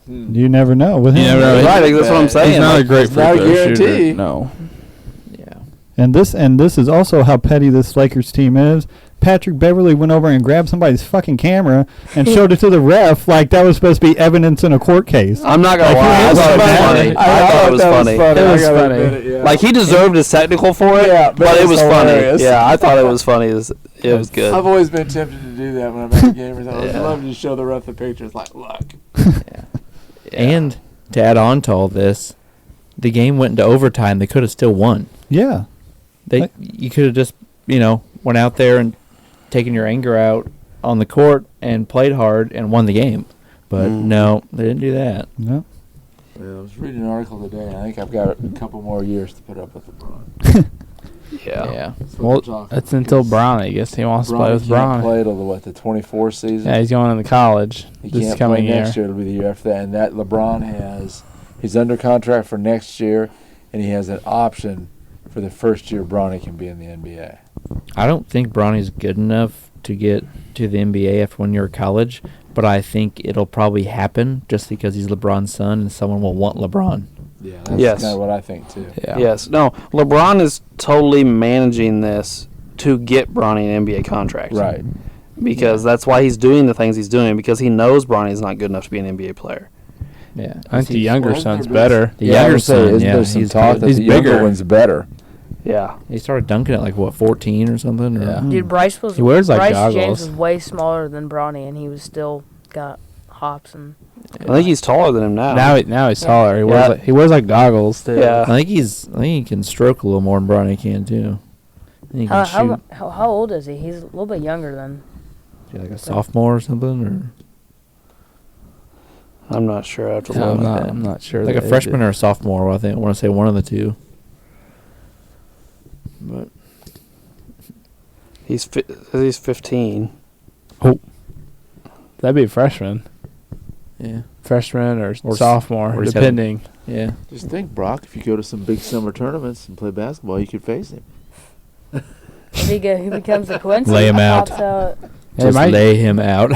Speaker 6: You never know with him.
Speaker 4: You never know.
Speaker 1: Right, that's what I'm saying.
Speaker 4: He's not a
Speaker 1: Like,
Speaker 4: great
Speaker 3: it's
Speaker 4: free
Speaker 3: not a
Speaker 4: throw
Speaker 3: guarantee.
Speaker 4: shooter. No.
Speaker 5: Yeah.
Speaker 6: And this is also how petty this Lakers team is. Patrick Beverly went over and grabbed somebody's fucking camera and showed it to the ref like that was supposed to be evidence in a court case.
Speaker 1: I'm not gonna
Speaker 6: Like,
Speaker 1: lie. I
Speaker 6: he
Speaker 1: thought it was
Speaker 6: is
Speaker 1: funny.
Speaker 6: funny.
Speaker 1: I thought it was funny.
Speaker 4: It was
Speaker 3: I gotta
Speaker 4: funny.
Speaker 3: admit it, yeah.
Speaker 1: Like he deserved his technical for it,
Speaker 3: Yeah,
Speaker 1: but it was funny.
Speaker 3: hilarious.
Speaker 1: Yeah, I thought it was funny. It was good.
Speaker 3: I've always been tempted to do that when I'm at a game or something.
Speaker 1: Yeah.
Speaker 3: I'd love to show the ref the pictures. Like, look.
Speaker 5: And to add on to all this, the game went into overtime. They could have still won.
Speaker 6: Yeah.
Speaker 5: You could have just, went out there and taken your anger out on the court and played hard and won the game. But no, they didn't do that.
Speaker 6: No.
Speaker 3: Well, I was reading an article today, and I think I've got a couple more years to put up with LeBron.
Speaker 1: Yeah.
Speaker 3: That's what
Speaker 4: Well,
Speaker 3: they're talking,
Speaker 4: that's until
Speaker 3: because
Speaker 4: Bron. I guess he wants to play with
Speaker 3: can't
Speaker 4: Bron.
Speaker 3: play till the 24 season.
Speaker 4: Yeah, he's going into college
Speaker 3: He
Speaker 4: this
Speaker 3: can't
Speaker 4: coming
Speaker 3: play
Speaker 4: year.
Speaker 3: next year. It'll be the year after that. And that LeBron he's under contract for next year, and he has an option for the first year Bronny can be in the NBA.
Speaker 5: I don't think Bronny's good enough to get to the NBA after 1 year of college, but I think it'll probably happen just because he's LeBron's son and someone will want LeBron.
Speaker 3: Yeah, that's
Speaker 1: Yes.
Speaker 3: kind of what I think too.
Speaker 4: Yeah.
Speaker 1: Yes. No. LeBron is totally managing this to get Bronny an NBA contract.
Speaker 3: Right.
Speaker 1: Because that's why he's doing the things he's doing, because he knows Bronny's not good enough to be an NBA player.
Speaker 5: Yeah.
Speaker 4: I think the
Speaker 5: He's-
Speaker 4: younger
Speaker 3: Well,
Speaker 4: son's
Speaker 3: they're
Speaker 4: better.
Speaker 5: The
Speaker 3: Yeah, I
Speaker 5: younger
Speaker 3: would say,
Speaker 5: son,
Speaker 3: isn't
Speaker 5: yeah,
Speaker 3: there some
Speaker 5: he's
Speaker 3: talk
Speaker 5: good.
Speaker 3: that
Speaker 4: He's
Speaker 3: the younger
Speaker 4: bigger.
Speaker 3: one's better?
Speaker 1: Yeah.
Speaker 5: He started dunking at 14 or something? Or
Speaker 4: Yeah.
Speaker 2: Dude, Bryce was
Speaker 4: He wears, like,
Speaker 2: Bryce
Speaker 4: goggles.
Speaker 2: James was way smaller than Bronny, and he was still got hops and.
Speaker 1: I think he's taller than him now.
Speaker 4: Now he's taller.
Speaker 1: Yeah.
Speaker 4: He wears like goggles too.
Speaker 1: Yeah.
Speaker 5: I think he can stroke a little more than Bronny can too. I think he can shoot.
Speaker 2: How old is he? He's a little bit younger than.
Speaker 5: Is he like a sophomore or something,
Speaker 1: I'm not sure. I have to
Speaker 4: Yeah,
Speaker 1: look.
Speaker 4: I'm not sure.
Speaker 5: or like a
Speaker 4: that
Speaker 5: freshman or a sophomore. I want to say one of the two. But
Speaker 1: He's 15.
Speaker 4: That'd be a freshman.
Speaker 5: yeah,
Speaker 4: Freshman or
Speaker 5: Or s-
Speaker 4: sophomore,
Speaker 5: or he's got a-
Speaker 4: depending.
Speaker 5: yeah.
Speaker 3: Just think, Brock, if you go to some big summer tournaments and play basketball, you could face him.
Speaker 2: If he becomes a Quincy,
Speaker 5: Lay him out.
Speaker 2: pops out.
Speaker 4: Yeah,
Speaker 5: Just
Speaker 4: might-
Speaker 5: lay him out.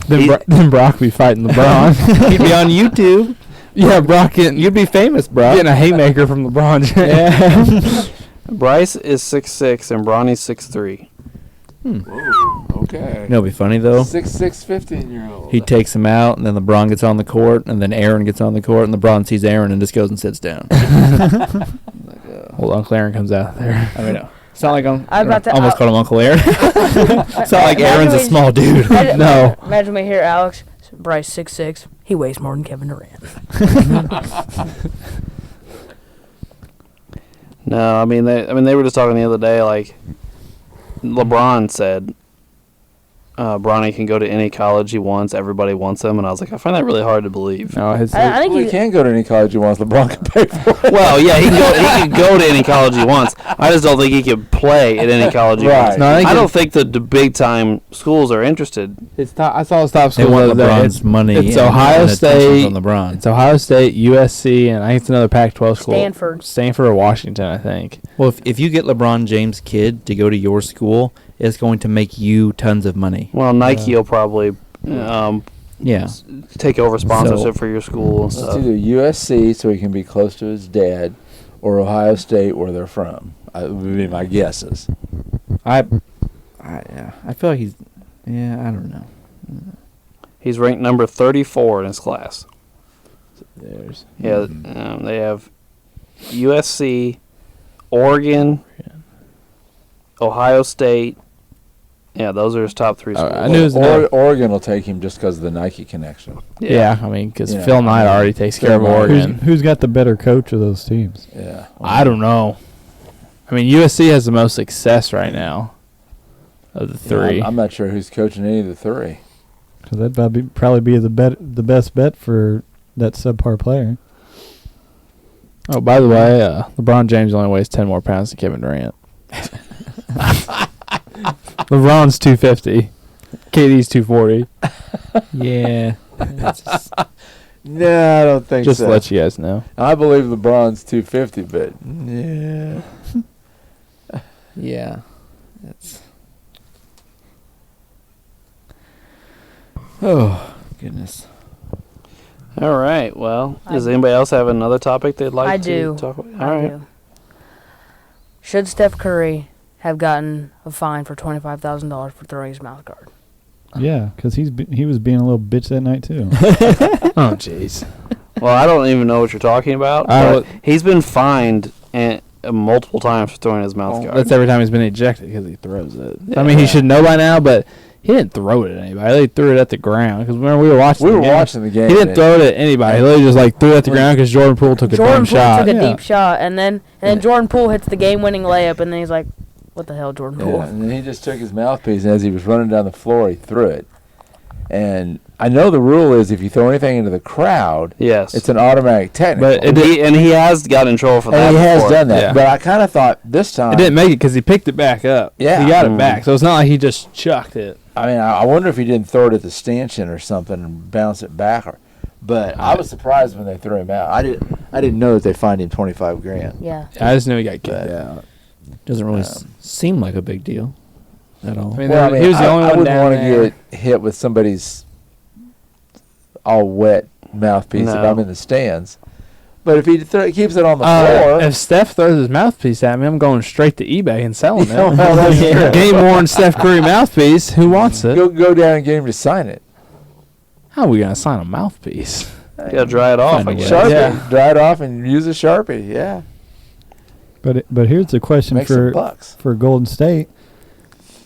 Speaker 4: Then Brock be fighting LeBron.
Speaker 5: He'd be on YouTube.
Speaker 4: Yeah, Brock
Speaker 5: You'd be famous, bro.
Speaker 4: getting a haymaker from LeBron.
Speaker 5: Yeah.
Speaker 1: Bryce is 6'6" and Bronny's 6'3".
Speaker 3: Whoa, okay.
Speaker 5: No, it'd be funny though.
Speaker 3: 6'6", 15-year-old.
Speaker 5: He takes him out, and then LeBron gets on the court, and then Aaron gets on the court, and LeBron sees Aaron and just goes and sits down.
Speaker 4: Hold on, Clarence comes out there.
Speaker 5: I mean, no. It's not like
Speaker 2: I'm about to
Speaker 5: almost called him Uncle Aaron. It's not like Aaron's a small dude.
Speaker 4: No.
Speaker 2: Imagine we hear Alex, Bryce 6'6". He weighs more than Kevin Durant.
Speaker 1: No, I mean they were just talking the other day. Like LeBron said, Bronny can go to any college he wants. Everybody wants him, and I was like, I find that really hard to believe.
Speaker 4: No, his
Speaker 2: I think
Speaker 3: Well, he
Speaker 2: he.
Speaker 3: can go to any college he wants. LeBron can pay for it.
Speaker 1: Well, yeah, he can go to any college he wants. I just don't think he can play at any college he
Speaker 3: Right.
Speaker 1: wants.
Speaker 4: No, I think
Speaker 1: I don't think the big time schools are interested.
Speaker 4: it's top, I saw his top
Speaker 5: They
Speaker 4: school.
Speaker 5: want
Speaker 4: the other day.
Speaker 5: LeBron's money.
Speaker 4: It's
Speaker 5: and
Speaker 4: Ohio
Speaker 5: attention
Speaker 4: State.
Speaker 5: from LeBron.
Speaker 4: It's Ohio State, USC, and I think it's another Pac-12 school.
Speaker 2: Stanford
Speaker 4: or Washington, I think.
Speaker 5: Well, if you get LeBron James' kid to go to your school, it's going to make you tons of money.
Speaker 1: Well, Nike will probably
Speaker 5: Yeah.
Speaker 1: take over sponsorship
Speaker 5: So-
Speaker 1: for your school and
Speaker 3: It's
Speaker 1: stuff.
Speaker 3: either USC, so he can be close to his dad, or Ohio State, where they're from. Would be my guesses.
Speaker 5: I feel like he's. Yeah, I don't know.
Speaker 1: He's ranked number 34 in his class.
Speaker 4: There's
Speaker 1: Yeah, they have USC, Oregon, Ohio State, Yeah, those are his top 3 schools.
Speaker 4: I knew it was
Speaker 3: Oregon will take him just because of the Nike connection.
Speaker 4: Yeah, I mean, because
Speaker 3: Yeah.
Speaker 4: Phil Knight already takes care of
Speaker 3: Phil Knight.
Speaker 4: Oregon.
Speaker 6: Who's got the better coach of those teams?
Speaker 3: Yeah.
Speaker 4: I don't know. I mean, USC has the most success right now of the 3.
Speaker 3: I'm not sure who's coaching any of the 3.
Speaker 6: Because that'd probably be the best bet for that subpar player.
Speaker 4: Oh, by the way, LeBron James only weighs 10 more pounds than Kevin Durant. LeBron's 250. KD's 240.
Speaker 5: Yeah.
Speaker 3: No, I don't think
Speaker 4: Just
Speaker 3: so.
Speaker 4: to let you guys know.
Speaker 3: I believe LeBron's 250, but yeah.
Speaker 5: Yeah. That's. Oh, goodness.
Speaker 1: All right. Well, does anybody else have another topic they'd like
Speaker 2: I
Speaker 1: to
Speaker 2: do.
Speaker 1: talk about?
Speaker 2: I
Speaker 1: All right.
Speaker 2: do. Should Steph Curry have gotten a fine for $25,000 for throwing his mouth guard?
Speaker 6: Yeah, because he was being a little bitch that night too.
Speaker 4: Oh, jeez.
Speaker 1: Well, I don't even know what you're talking about. But he's been fined multiple times for throwing his mouth guard.
Speaker 4: That's every time he's been ejected because he throws it.
Speaker 1: Yeah.
Speaker 4: I mean, he should know by now, but he didn't throw it at anybody. He threw it at the ground. Because remember, we were watching the game.
Speaker 3: watching the game.
Speaker 4: He didn't throw it at anybody. He literally just threw it at the ground because Jordan Poole took a
Speaker 2: Jordan
Speaker 4: dumb
Speaker 2: Poole
Speaker 4: shot.
Speaker 2: took a deep shot, and then Jordan Poole hits the game-winning layup, and then he's like, "What the hell, Jordan Poole?"
Speaker 3: Yeah, and then he just took his mouthpiece, and as he was running down the floor, he threw it. And I know the rule is if you throw anything into the crowd,
Speaker 1: Yes.
Speaker 3: it's an automatic technical.
Speaker 4: But
Speaker 1: he has got in trouble for that.
Speaker 3: and he has
Speaker 1: before.
Speaker 3: done that.
Speaker 4: Yeah.
Speaker 3: But I kind of thought this time.
Speaker 4: It didn't make it because he picked it back up.
Speaker 3: Yeah.
Speaker 4: He got
Speaker 1: Mm.
Speaker 4: it back. So it's not like he just chucked it.
Speaker 3: I mean, I wonder if he didn't throw it at the stanchion or something and bounce it back. But I was surprised when they threw him out. I didn't know that they fined him $25,000.
Speaker 2: Yeah.
Speaker 4: I just knew he got kicked
Speaker 3: But-
Speaker 4: out.
Speaker 5: Doesn't really seem like a big deal at all.
Speaker 4: I mean,
Speaker 3: Well,
Speaker 4: he was the only
Speaker 3: I
Speaker 4: one
Speaker 3: wouldn't
Speaker 4: down
Speaker 3: want to
Speaker 4: there.
Speaker 3: get hit with somebody's all wet mouthpiece if
Speaker 1: No.
Speaker 3: I'm in the stands. But if he keeps it on the floor,
Speaker 4: If Steph throws his mouthpiece at me, I'm going straight to eBay and selling it.
Speaker 3: Well, that's true.
Speaker 4: Game worn Steph Curry mouthpiece. Who wants it?
Speaker 3: go down and get him to sign it.
Speaker 4: How are we gonna sign a mouthpiece?
Speaker 1: You gotta dry it off. I
Speaker 5: Find a way.
Speaker 1: guess.
Speaker 3: Sharpie,
Speaker 4: Yeah.
Speaker 3: dry it off and use a Sharpie. Yeah,
Speaker 6: But here's the question
Speaker 3: make some
Speaker 6: for
Speaker 3: bucks.
Speaker 6: Golden State.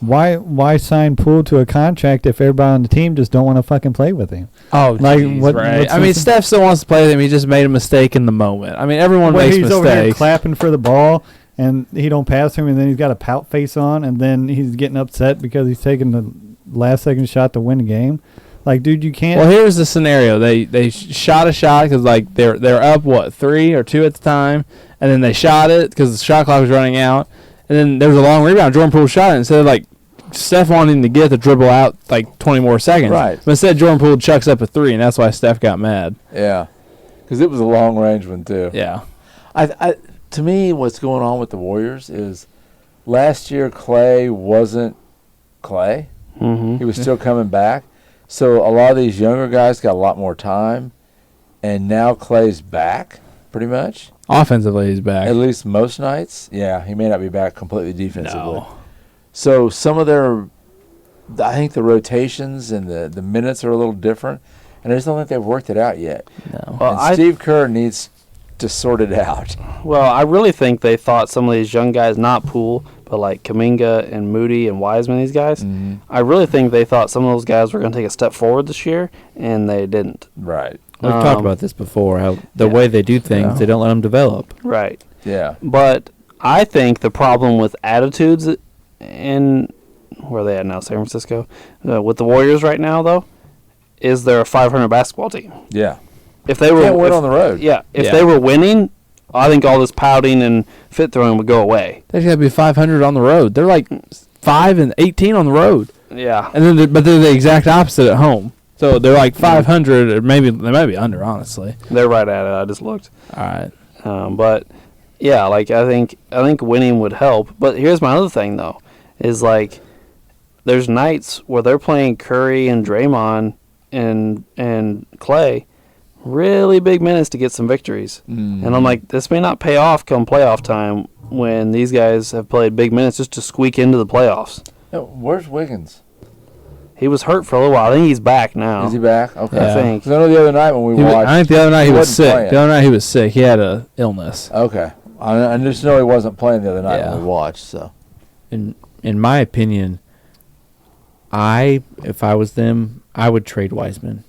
Speaker 6: Why sign Poole to a contract if everybody on the team just don't want to fucking play with him?
Speaker 4: Oh,
Speaker 6: Like,
Speaker 4: geez,
Speaker 6: what-
Speaker 4: right.
Speaker 6: what's
Speaker 4: I mean,
Speaker 6: the-
Speaker 4: Steph still wants to play with him. He just made a mistake in the moment. I mean, everyone
Speaker 6: Well,
Speaker 4: makes
Speaker 6: he's over here
Speaker 4: mistakes.
Speaker 6: clapping for the ball, and he don't pass him, and then he's got a pout face on, and then he's getting upset because he's taking the last second shot to win the game. Like, dude, you can't.
Speaker 4: Well, here's the scenario. They shot a shot because like they're up 3 or 2 at the time, and then they shot it because the shot clock was running out, and then there was a long rebound. Jordan Poole shot it instead of like Steph wanting to get the dribble out like 20 more seconds.
Speaker 3: Right.
Speaker 4: But instead Jordan Poole chucks up a 3, and that's why Steph got mad.
Speaker 3: Yeah, because it was a long range one too.
Speaker 4: Yeah.
Speaker 3: To me, what's going on with the Warriors is last year Clay wasn't Clay.
Speaker 1: Mm-hmm.
Speaker 3: He was still coming back. So a lot of these younger guys got a lot more time, and now Clay's back pretty much.
Speaker 4: Offensively, he's back.
Speaker 3: At least most nights. Yeah, he may not be back completely defensively.
Speaker 4: No.
Speaker 3: So some of I think the rotations and the minutes are a little different, and I just don't think they've worked it out yet.
Speaker 4: No.
Speaker 1: Well,
Speaker 3: And Steve Kerr needs to sort it out.
Speaker 1: Well, I really think they thought some of these young guys, not Poole, but like Kuminga and Moody and Wiseman, these guys, I really think they thought some of those guys were going to take a step forward this year, and they didn't.
Speaker 3: Right.
Speaker 5: We've talked
Speaker 1: Um,
Speaker 5: about this before, how the
Speaker 1: yeah.
Speaker 5: way they do things,
Speaker 4: Yeah.
Speaker 5: they don't let them develop.
Speaker 1: Right.
Speaker 3: Yeah.
Speaker 1: But I think the problem with attitudes in where are they at now, San Francisco, with the Warriors right now, though, is they're a 500 basketball team.
Speaker 3: Yeah.
Speaker 1: If they were
Speaker 3: Can't win
Speaker 1: if-
Speaker 3: on the road.
Speaker 1: Yeah, if
Speaker 4: Yeah.
Speaker 1: they were winning, I think all this pouting and fit throwing would go away.
Speaker 4: They got to be 500 on the road. They're like 5-18 on the road,
Speaker 1: Yeah.
Speaker 4: and then but they're the exact opposite at home. So they're like 500, or maybe they might be under. Honestly.
Speaker 1: They're right at it. I just looked.
Speaker 4: All right.
Speaker 1: But yeah, like I think winning would help. But here's my other thing though, is like there's nights where they're playing Curry and Draymond and Clay really big minutes to get some victories. And I'm like, this may not pay off come playoff time when these guys have played big minutes just to squeak into the playoffs.
Speaker 3: Where's Wiggins?
Speaker 1: He was hurt for a little while. I think he's back now.
Speaker 3: Is he back? Okay.
Speaker 1: I think.
Speaker 3: 'Cause I know the other night when we watched.
Speaker 4: I think the other night he was
Speaker 3: wasn't
Speaker 4: sick.
Speaker 3: playing.
Speaker 4: The other night he was sick. He had a illness.
Speaker 3: Okay. I just know he wasn't playing the other night
Speaker 4: Yeah.
Speaker 3: when we watched. So.
Speaker 5: In my opinion, if I was them, I would trade Wiseman.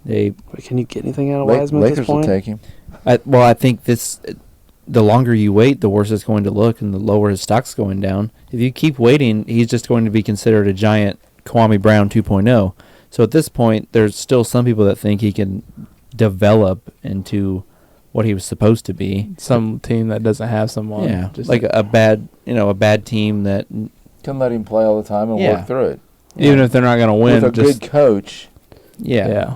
Speaker 1: But can you get anything out of
Speaker 3: La-
Speaker 1: Wiseman at
Speaker 3: Lakers
Speaker 1: this
Speaker 3: will
Speaker 1: point?
Speaker 3: take him.
Speaker 5: I think the longer you wait, the worse it's going to look, and the lower his stock's going down. If you keep waiting, he's just going to be considered a giant Kwame Brown 2.0. So at this point, there's still some people that think he can develop into what he was supposed to be.
Speaker 4: Some team that doesn't have someone.
Speaker 5: Yeah,
Speaker 4: Just
Speaker 5: like a bad team that.
Speaker 3: Can let him play all the time and
Speaker 5: Yeah.
Speaker 3: work through it.
Speaker 4: even if they're not going to win.
Speaker 3: With a
Speaker 4: just,
Speaker 3: good coach.
Speaker 4: yeah.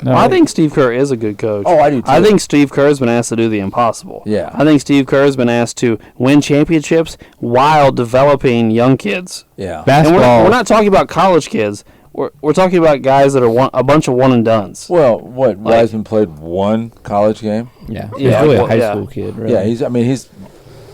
Speaker 6: No,
Speaker 1: I think Steve Kerr is a good coach.
Speaker 3: Oh, I do too.
Speaker 1: I think Steve Kerr's been asked to do the impossible.
Speaker 3: Yeah.
Speaker 1: I think Steve Kerr's been asked to win championships while developing young kids.
Speaker 3: Yeah.
Speaker 1: And
Speaker 4: Basketball.
Speaker 1: we're not talking about college kids. We're talking about guys that are a bunch of one and dones.
Speaker 3: Well, what, Wiseman played one college game?
Speaker 5: Yeah, he's
Speaker 1: Yeah,
Speaker 5: really
Speaker 1: well,
Speaker 5: a high
Speaker 1: yeah.
Speaker 5: school kid. Really.
Speaker 3: Yeah, he's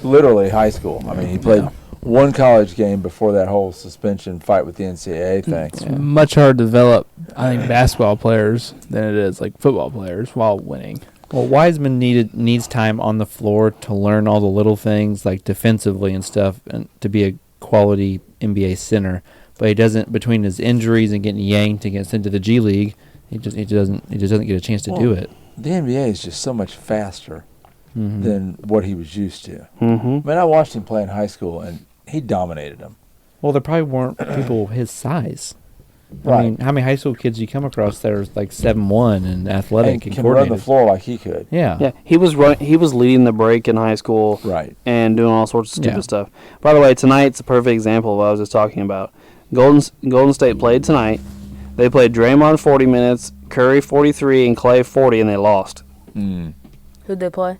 Speaker 3: literally high school. I mean, he played one college game before that whole suspension fight with the NCAA thing.
Speaker 4: It's much harder to develop, I think, basketball players than it is like football players while winning.
Speaker 5: Well, Wiseman needs time on the floor to learn all the little things like defensively and stuff, and to be a quality NBA center. But he doesn't. Between his injuries and getting yanked and gets into the G League, he just doesn't get a chance to do it.
Speaker 3: The NBA is just so much faster
Speaker 5: Mhm.
Speaker 3: than what he was used to.
Speaker 1: Mm-hmm.
Speaker 3: I mean, I watched him play in high school, and he dominated them.
Speaker 5: Well, there probably weren't people his size. I
Speaker 3: Right.
Speaker 5: mean, how many high school kids you come across that are like 7'1" and athletic and
Speaker 3: can run the
Speaker 5: coordinated?
Speaker 3: floor like he could.
Speaker 5: Yeah.
Speaker 1: Yeah, he was leading the break in high school
Speaker 3: Right.
Speaker 1: and doing all sorts of stupid
Speaker 5: Yeah.
Speaker 1: stuff. By the way, tonight's a perfect example of what I was just talking about. Golden State played tonight. They played Draymond 40 minutes, Curry 43, and Clay 40, and they lost.
Speaker 3: Mm.
Speaker 2: Who'd they play?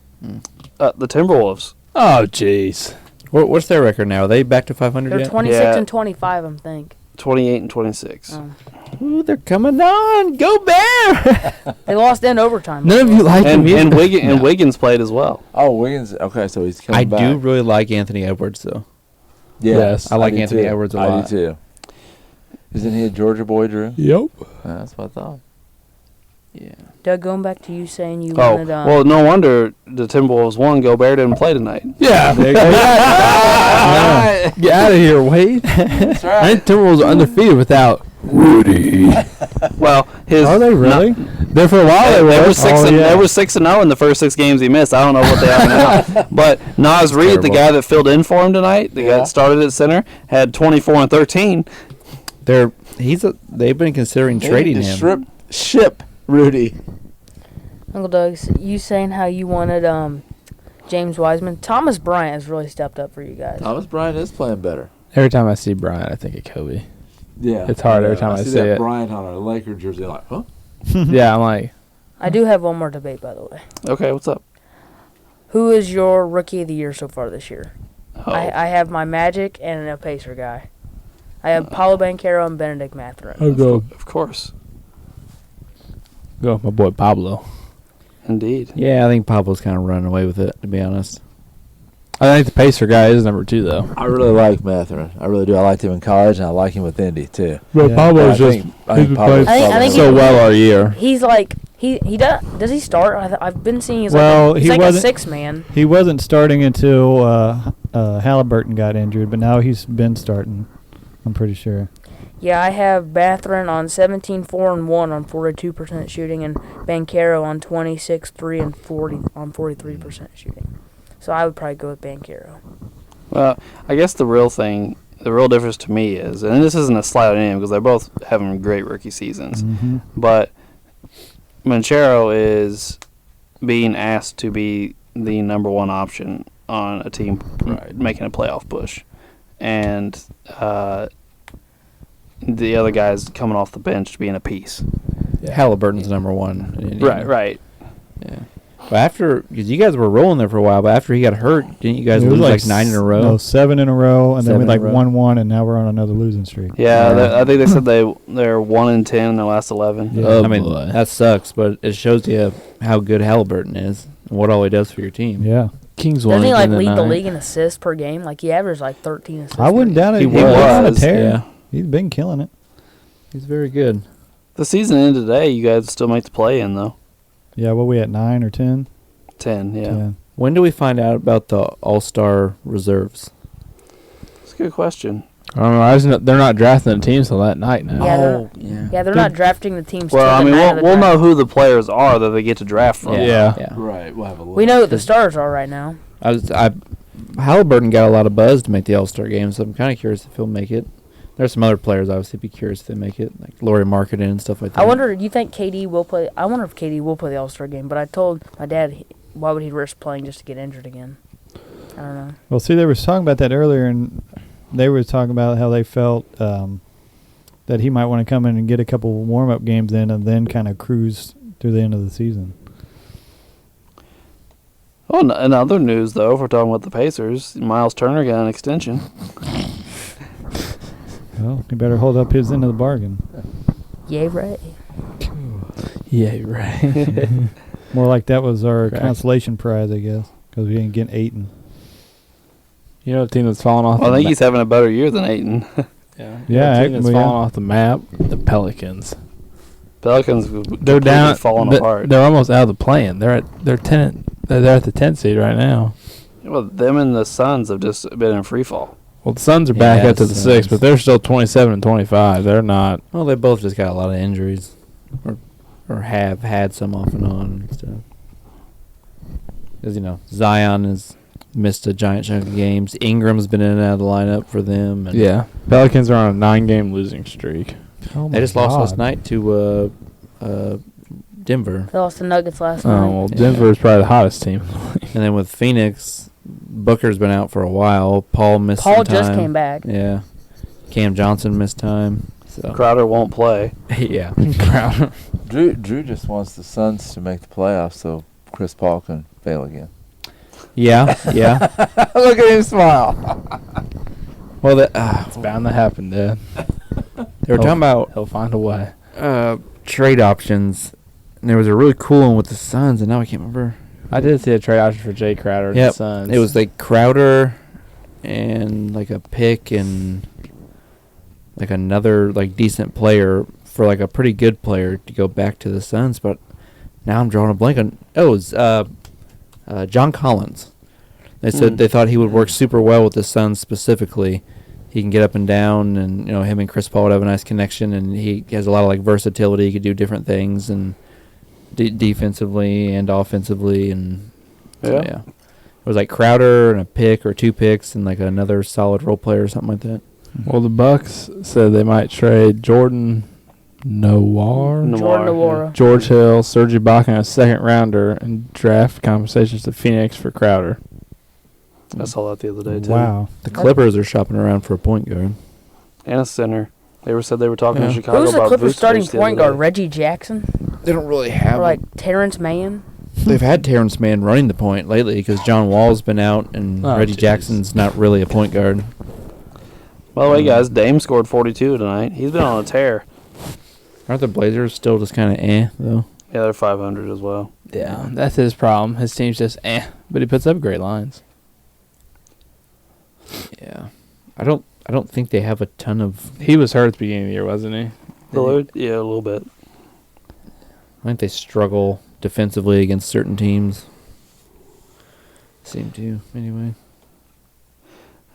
Speaker 1: The Timberwolves.
Speaker 4: Oh, jeez.
Speaker 5: What's their record now? Are they back to 500
Speaker 2: They're
Speaker 5: yet?
Speaker 2: 26
Speaker 1: Yeah.
Speaker 2: and 25, I think.
Speaker 1: 28 and 26.
Speaker 2: Oh.
Speaker 5: Ooh, they're coming on. Go Bear!
Speaker 2: They lost in overtime.
Speaker 4: None of you like him.
Speaker 1: And Wiggins played as well.
Speaker 3: Oh, Wiggins. Okay, so he's coming
Speaker 5: I
Speaker 3: back.
Speaker 5: do really like Anthony Edwards, though.
Speaker 3: Yeah,
Speaker 4: Yes.
Speaker 5: I like
Speaker 3: do
Speaker 5: Anthony
Speaker 3: too.
Speaker 5: Edwards a
Speaker 3: I
Speaker 5: lot.
Speaker 3: do too. Isn't he a Georgia boy, Drew?
Speaker 4: Yep.
Speaker 3: That's what I thought.
Speaker 5: Yeah.
Speaker 2: Doug, going back to you saying you
Speaker 1: Oh,
Speaker 2: wanted.
Speaker 1: well, no wonder the Timberwolves won. Gobert didn't play tonight.
Speaker 4: Yeah. Get out of here, Wade.
Speaker 3: That's
Speaker 4: I think Timberwolves are undefeated without Rudy.
Speaker 1: Well,
Speaker 6: Are they really?
Speaker 4: There for a while
Speaker 1: They
Speaker 4: they
Speaker 1: were
Speaker 4: were.
Speaker 1: six.
Speaker 6: Oh,
Speaker 1: and,
Speaker 6: yeah.
Speaker 1: They were 6-0 in the first 6 games he missed. I don't know what they are now. But Nas Reed, the
Speaker 5: terrible.
Speaker 1: guy that filled in for him tonight, the guy
Speaker 3: Yeah.
Speaker 1: that started at center, had 24 and 13.
Speaker 5: They've been considering
Speaker 3: They
Speaker 5: trading
Speaker 3: need to
Speaker 5: him.
Speaker 3: ship Rudy.
Speaker 2: Uncle Doug, you saying how you wanted James Wiseman. Thomas Bryant has really stepped up for you guys.
Speaker 3: Thomas Bryant is playing better.
Speaker 4: Every time I see Bryant, I think of Kobe.
Speaker 3: Yeah,
Speaker 4: It's hard every time I see
Speaker 3: that
Speaker 4: it.
Speaker 3: Bryant on a Laker jersey, like, huh?
Speaker 4: Yeah, I'm like,
Speaker 2: I do have one more debate, by the way.
Speaker 1: Okay, what's up?
Speaker 2: Who is your rookie of the year so far this year?
Speaker 1: Oh,
Speaker 2: I have my Magic and a Pacer guy. I have Paolo Banchero and Benedict Mathurin.
Speaker 4: I'll go
Speaker 1: of course.
Speaker 4: with my boy Pablo.
Speaker 1: Indeed.
Speaker 5: Yeah, I think Pablo's kind of running away with it, to be honest.
Speaker 4: I think the Pacer guy is number 2, though.
Speaker 3: I really like Mathurin. I really do. I liked him in college, and I like him with Indy too.
Speaker 4: But
Speaker 6: Yeah.
Speaker 4: Pablo's
Speaker 3: I
Speaker 4: just
Speaker 3: think Pablo's
Speaker 2: I think
Speaker 4: so
Speaker 2: he-
Speaker 4: well all year.
Speaker 2: He's like he does he start? I've been seeing he's
Speaker 6: Well,
Speaker 2: he's
Speaker 6: he
Speaker 2: like a
Speaker 6: wasn't-
Speaker 2: 6-man.
Speaker 6: He wasn't starting until Halliburton got injured, but now he's been starting. I'm pretty sure.
Speaker 2: Yeah, I have Mathurin on 17-4-1 on 42% shooting, and Banchero on 26-3 and 40 on 43% shooting. So I would probably go with Banchero.
Speaker 1: Well, I guess the real difference to me is, and this isn't a slight on him because they're both having great rookie seasons,
Speaker 6: Mm-hmm.
Speaker 1: but Banchero is being asked to be the number one option on a team making a playoff push. And the other guy's coming off the bench being a piece.
Speaker 5: Halliburton's number 1. in Indiana.
Speaker 1: Right.
Speaker 5: Yeah. But because you guys were rolling there for a while, but after he got hurt, didn't you guys
Speaker 6: It was
Speaker 5: lose like 9 in a row?
Speaker 6: No, 7 in a row, and then we
Speaker 5: 7 in a
Speaker 6: like
Speaker 5: row.
Speaker 6: 1-1, and now we're on another losing streak.
Speaker 1: Yeah,
Speaker 5: Yeah.
Speaker 1: I think they said they're 1-10 in their last 11.
Speaker 6: Yeah.
Speaker 4: Oh,
Speaker 5: I mean,
Speaker 4: boy.
Speaker 5: that sucks, but it shows you how good Halliburton is and what all he does for your team.
Speaker 6: Yeah,
Speaker 4: Kings won
Speaker 2: Doesn't he like
Speaker 4: again
Speaker 2: lead the
Speaker 4: tonight.
Speaker 2: league in assists per game? Like he averaged like 13 assists.
Speaker 6: I wouldn't
Speaker 2: per game.
Speaker 6: doubt it.
Speaker 5: He
Speaker 6: He's on a
Speaker 1: was,
Speaker 6: tear.
Speaker 5: yeah.
Speaker 6: He's been killing it.
Speaker 5: He's very good.
Speaker 1: The season ended today. You guys still make the play-in, though.
Speaker 6: Yeah, what we at 9 or 10?
Speaker 1: 10, yeah.
Speaker 6: 10.
Speaker 5: When do we find out about the All-Star reserves?
Speaker 1: That's a good question.
Speaker 4: I don't know. They're not drafting the teams till that night now.
Speaker 2: Yeah,
Speaker 5: Oh, yeah.
Speaker 2: Yeah, they're not drafting the teams.
Speaker 1: Well,
Speaker 2: till
Speaker 1: I
Speaker 2: the
Speaker 1: mean,
Speaker 2: night of the
Speaker 1: we'll know
Speaker 2: draft.
Speaker 1: who the players are that they get to draft from.
Speaker 4: Yeah.
Speaker 3: Right. We'll have a look.
Speaker 2: We know what the stars are right now.
Speaker 5: Halliburton got a lot of buzz to make the All-Star game, so I'm kind of curious if he'll make it. There's some other players obviously be curious if they make it, like Laurie Marketing and stuff like that.
Speaker 2: I wonder. Do you think KD will play? I wonder if KD will play the All-Star game. But I told my dad, why would he risk playing just to get injured again? I don't know.
Speaker 6: Well, see, they were talking about that earlier, and they were talking about how they felt that he might want to come in and get a couple warm-up games in and then kind of cruise through the end of the season.
Speaker 1: Oh, in other news, though, if we're talking about the Pacers, Miles Turner got an extension.
Speaker 6: Well, he better hold up his end of the bargain.
Speaker 2: Yay, Ray.
Speaker 4: Yeah, right.
Speaker 6: More like that was our
Speaker 4: Correct.
Speaker 6: consolation prize, I guess, because we didn't get Ayton.
Speaker 4: You know, a team that's fallen off.
Speaker 1: Well, I think he's having a better year than Ayton.
Speaker 6: Yeah,
Speaker 4: a team that's
Speaker 6: well, yeah.
Speaker 4: fallen off the map. The Pelicans.
Speaker 1: Pelicans,
Speaker 4: They're down.
Speaker 1: falling apart.
Speaker 4: They're almost out of the play-in. They're at They're at the 10th seed right now.
Speaker 1: Well, them and the Suns have just been in free fall.
Speaker 4: Well, the Suns are back
Speaker 5: Yeah,
Speaker 4: up to the
Speaker 5: Suns.
Speaker 4: 6th, but they're still 27 and 25. They're not.
Speaker 5: Well, they both just got a lot of injuries, or have had some off and on and stuff. Because, Zion has missed a giant chunk of games. Ingram's been in and out of the lineup for them. And
Speaker 4: Yeah. Pelicans are on a 9-game losing streak.
Speaker 6: Oh
Speaker 5: They
Speaker 6: my
Speaker 5: just lost last
Speaker 6: God.
Speaker 5: night to Denver.
Speaker 2: They lost the Nuggets last
Speaker 4: Oh,
Speaker 2: night.
Speaker 4: well,
Speaker 5: Yeah.
Speaker 4: Denver is probably the hottest team.
Speaker 5: And then with Phoenix, Booker's been out for a while. Paul missed
Speaker 2: Paul
Speaker 5: some time.
Speaker 2: just came back.
Speaker 5: Yeah. Cam Johnson missed time. So
Speaker 1: Crowder won't play.
Speaker 5: yeah.
Speaker 3: Drew just wants the Suns to make the playoffs so Chris Paul can fail again.
Speaker 5: Yeah.
Speaker 3: Look at him smile.
Speaker 5: Well,
Speaker 4: It's bound to happen, Dad.
Speaker 5: they were talking about
Speaker 4: He'll find a way.
Speaker 5: trade options, and there was a really cool one with the Suns, and now I can't remember.
Speaker 4: I did see a trade option for Jay Crowder and the
Speaker 5: Yep.
Speaker 4: Suns.
Speaker 5: It was like Crowder and like a pick and like another like decent player for like a pretty good player to go back to the Suns, but now I'm drawing a blank on. Oh, it was John Collins. They said they thought he would work super well with the Suns specifically. He can get up and down, and him and Chris Paul would have a nice connection, and he has a lot of like versatility. He could do different things and defensively and offensively, and so,
Speaker 1: Yeah.
Speaker 5: yeah. It was like Crowder and a pick or 2 picks and like another solid role player or something like that.
Speaker 4: Well, the Bucks said they might trade Jordan Noir,
Speaker 2: Jordan
Speaker 1: Noir,
Speaker 2: Nwora.
Speaker 4: George Hill, Serge Ibaka, and a second-rounder, and draft compensations to Phoenix for Crowder.
Speaker 1: I saw that the other day, too.
Speaker 6: Wow.
Speaker 5: The Clippers are shopping around for a point guard.
Speaker 1: And a center. Said they were talking
Speaker 5: Yeah.
Speaker 1: to Chicago
Speaker 2: Who's the
Speaker 1: about
Speaker 2: Clippers
Speaker 1: Vucevic
Speaker 2: starting
Speaker 1: the
Speaker 2: point
Speaker 1: other
Speaker 2: guard?
Speaker 1: day.
Speaker 2: Reggie Jackson?
Speaker 5: They don't really
Speaker 2: Or
Speaker 5: have
Speaker 2: like Terrence Mann?
Speaker 5: They've had Terrence Mann running the point lately because John Wall's been out and
Speaker 4: Oh,
Speaker 5: Reggie
Speaker 4: jeez.
Speaker 5: Jackson's not really a point guard.
Speaker 1: By the way, guys, Dame scored 42 tonight. He's been on a tear.
Speaker 5: Aren't the Blazers still just kind of though?
Speaker 1: Yeah, they're 500 as well.
Speaker 4: Yeah, that's his problem. His team's just but he puts up great lines.
Speaker 5: Yeah. I don't think they have a ton of.
Speaker 4: He was hurt at the beginning of the year, wasn't he?
Speaker 1: Lillard? Yeah, a little bit.
Speaker 5: I think they struggle defensively against certain teams. Seem to, anyway.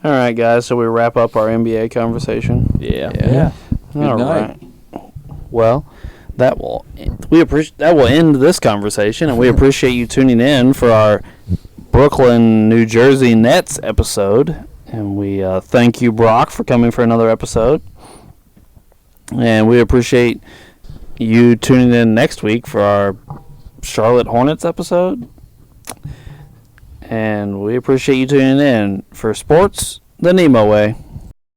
Speaker 1: All right, guys, so we wrap up our NBA conversation.
Speaker 4: Yeah.
Speaker 5: Yeah.
Speaker 1: All
Speaker 3: night.
Speaker 1: right. Well, that will end this conversation, and we appreciate you tuning in for our Brooklyn, New Jersey Nets episode. And we thank you, Brock, for coming for another episode. And we appreciate you tuning in next week for our Charlotte Hornets episode. And we appreciate you tuning in for Sports the NEMO Way.